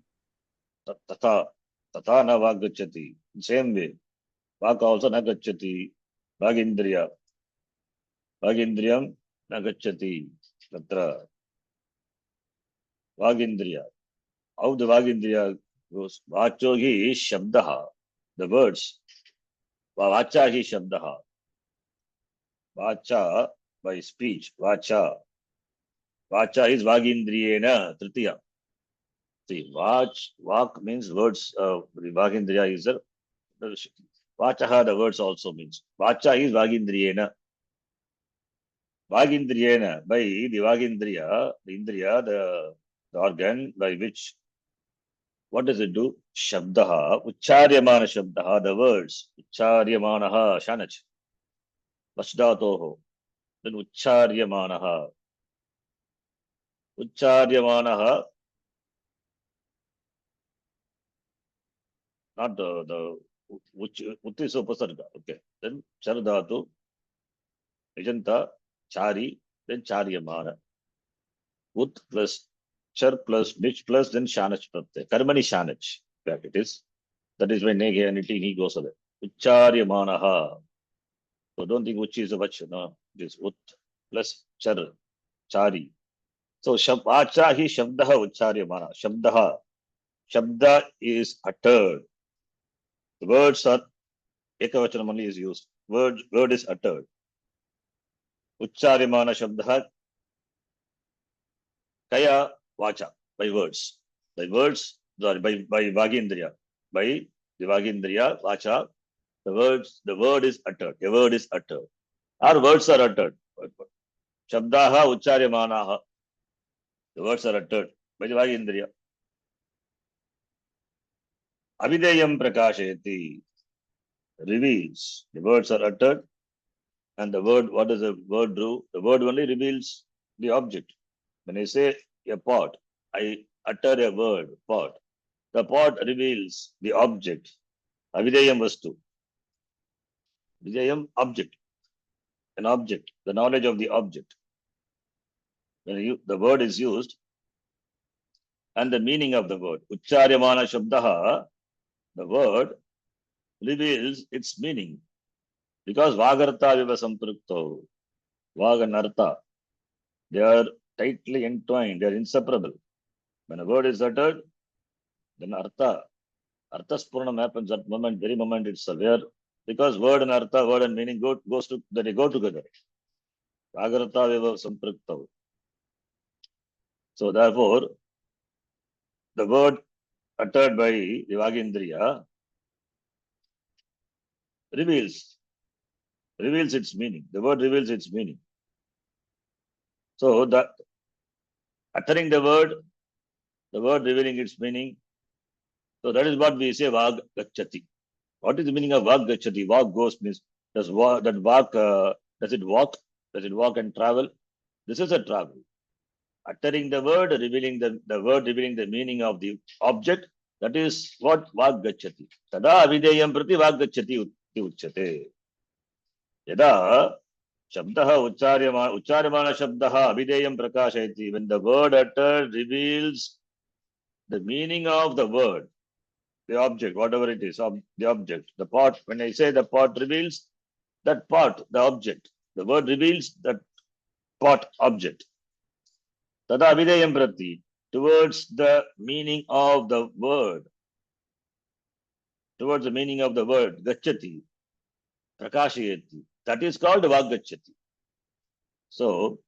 Tata na vaggacchati. Same way. Vak also na gacchati. Vagindriya. Vagindriyam na gacchati. Tatra. Vagindriya. How the Vagindriya goes? Vacho hi shabdaha. The words. Vacha hi shabdaha. Vacha by speech. Vacha. Vacha is Vagindriyena. Tritiya. See, vak means words. Vagindriya is the Vachaha, the words also means. Vacha is Vagindriyena. Vagindriyena, by the Vagindriya, the Indriya, the organ by which, what does it do? Shabdaha, Ucharyamana Shabdaha, the words, Ucharyamanaha, Shanach, Vashdatoho, then Ucharyamanaha, Ucharyamanaha, not the Utti is Upasarga, okay. Then Chardatu, Vijanta, Chari, then Charyamana. Ut plus Char plus Dich plus then Shanach Pratyay. Karmani Shanach, that it is. That is why negativity he goes away. Ucharyamanaha. So don't think Uchi is a Vach, no. It is Ut plus Char, Chari. So Acha hi Shabdaha Ucharyamana. Shabdaha. Shabda is uttered. The words are Ekavachanam only is used. Word is uttered. Ucharyamana Shabdaha Kaya Vacha, by words. By words, sorry, by Vagindriya. By the Vagindriya, Vacha, the word is uttered. A word is uttered. Our words are uttered. Shabdaha Ucharyamanaha. The words are uttered by the Vagindriya. Avideyam Prakasheti reveals. The words are uttered. And the word, what does the word do? The word only reveals the object. When I say a pot, I utter a word, pot. The pot reveals the object. Avideyam Vastu. Videyam, object. An object. The knowledge of the object. When the word is used, and the meaning of the word. Ucharyamana Shabdaha, the word reveals its meaning. Because Vagartha Viva Samprukto, Vag and Artha, they are tightly entwined, they are inseparable. When a word is uttered, then Artha Spurnam happens at moment, very moment itself. Where, because word and Artha, word and meaning they go together. Vagartha Viva Samprukto. So therefore, the word uttered by the Vagindriya reveals its meaning. The word reveals its meaning. So that uttering the word revealing its meaning. So that is what we say Vag Gachati. What is the meaning of Vag Gachati? Vag goes means does it walk? Does it walk and travel? This is a travel. Uttering the word, revealing the word, revealing the meaning of the object. That is what Vag Gachati. Tada avideyam prati Vag Gachati uchyate. Yada Shabdaha Ucharyamana Shabdaha Abhideyam Prakashayati. When the word uttered reveals the meaning of the word, the object, whatever it is, the object, the pot. When I say the pot reveals that pot, the object. The word reveals that pot object. Tada Abhideyam Prati. Towards the meaning of the word. Towards the meaning of the word. Gachati. Prakashayati. That is called Vagachati. So,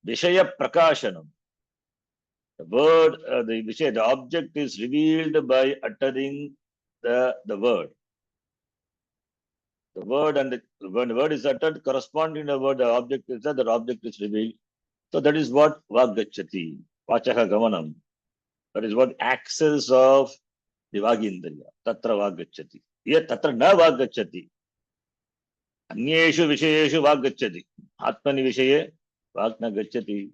Vishaya Prakashanam. The word, the object is revealed by uttering the word. The word and when the word is uttered, corresponding to the word, the object is that object is revealed. So that is what Vaggachati, Vachaha Gamanam. That is what access of the Vagindriya. Tatra Vaggachati. Yet Tatra na Vaggachati. Anyeshu Vishayeshu Vaggachati. Atmani Vishaye Vagna Gachati.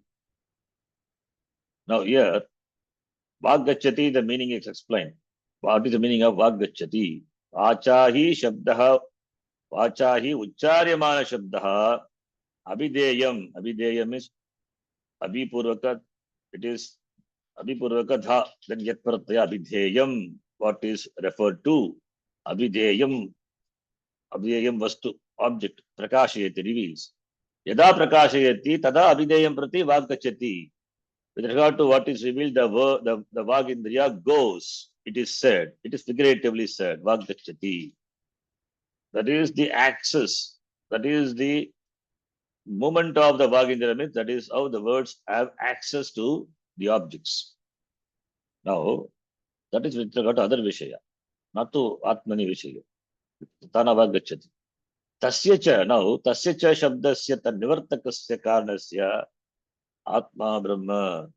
Now here, Vaggachati, the meaning is explained. What is the meaning of Vaggachati? Vachahi Shabdaha, Vachahi Ucharyamana Shabdaha, Abhideyam. Abhideyam is Abhipurvaka, it is Abhipurvaka Dha, then Yat Pratyaya Abhideyam, what is referred to. Abhideyam, Abhideyam Vastu, object, Prakashayati, reveals. Yada Prakashayati, Tada Abhideyam Prati Vaggachati. With regard to what is revealed, the Vagindriya goes, it is said, it is figuratively said, Vaggachati. That is the access, that is the movement of the Vagindriya, means that is how the words have access to the objects. Now, that is with regard to other Vishaya, not to Atmani Vishaya. Tana Vaggachati. Tasya cha, now, Tasya cha Shabdasya Tanivartakasya Karnasya Atma Brahma.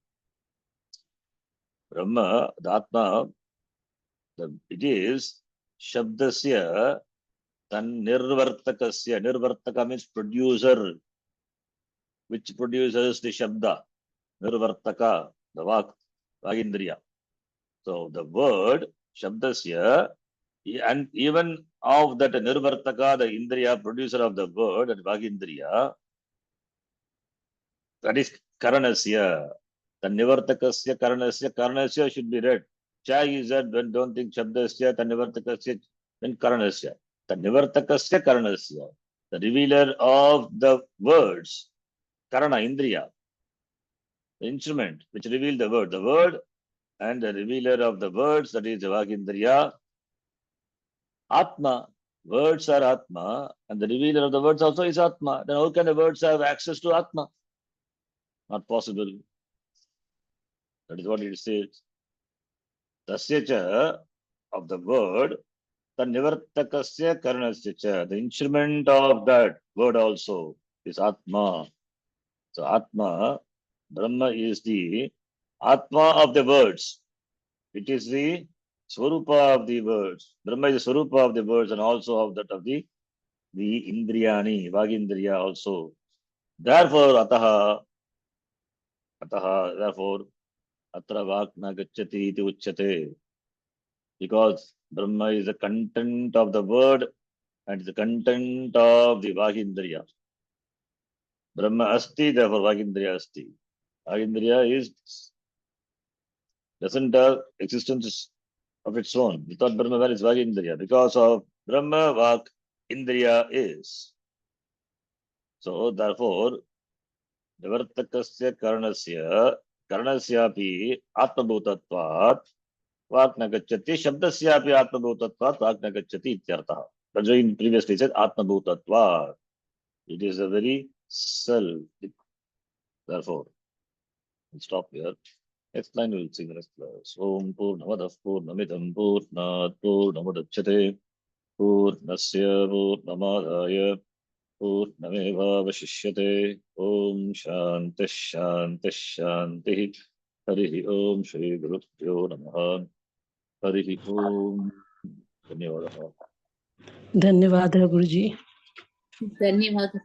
Brahma, the Atma, it is Shabdasya Tan Nirvartakasya. Nirvartaka means producer, which produces the Shabda. Nirvartaka, the Vagindriya. So the word Shabdasya, and even of that Nirvartaka, the Indriya, producer of the word, and Vagindriya, that is Karanasya. The Nivartakasya, Karanasya should be read. Chai is that when don't think Shabdasya, the Nivartakasya, then Karanasya. The Nivartakasya, Karanasya. The revealer of the words, Karana, Indriya, the instrument which reveal the word and the revealer of the words, that is the Vagindriya, Atma. Words are Atma, and the revealer of the words also is Atma. Then how can the words have access to Atma? Not possible. That is what it says. Tasya of the word, the Nivartakasya Karanasya cha, the instrument of that word also is Atma. So Atma, Brahma is the Atma of the words. It is the Swarupa of the words. Brahma is the Swarupa of the words and also of that of the Indriyani, Vagindriya also. Therefore, therefore, Atra Vakna Gacchati iti Uchyate. Because Brahma is the content of the word and the content of the Vagindriya. Brahma Asti, therefore Vagindriya Asti. Vagindriya doesn't have existence of its own. Without Brahma, where is Vagindriya? Because of Brahma, Vak, Indriya is. So, therefore, Nivartakasya Karanasyapi Atmabhutatvat Vak Nagacchati Shabdasyapi Atmabhutatvat Vak Nagacchati Ityartha. That's why in previously said Atmabhutatvat. It is a very self. Therefore, we'll stop here. Next line we'll see the next verse. Om Purnamadav Purnamidam Purnat Purnamudachyate Purnasya Purnamadaya Purnamevavashishyate. Om Shanti Shanti Shanti. Harihi Om Shri Gurubhyo Namaha. Harihi Om. Dhanyavadaha. धन्यवाद गुरुजी। धन्यवाद।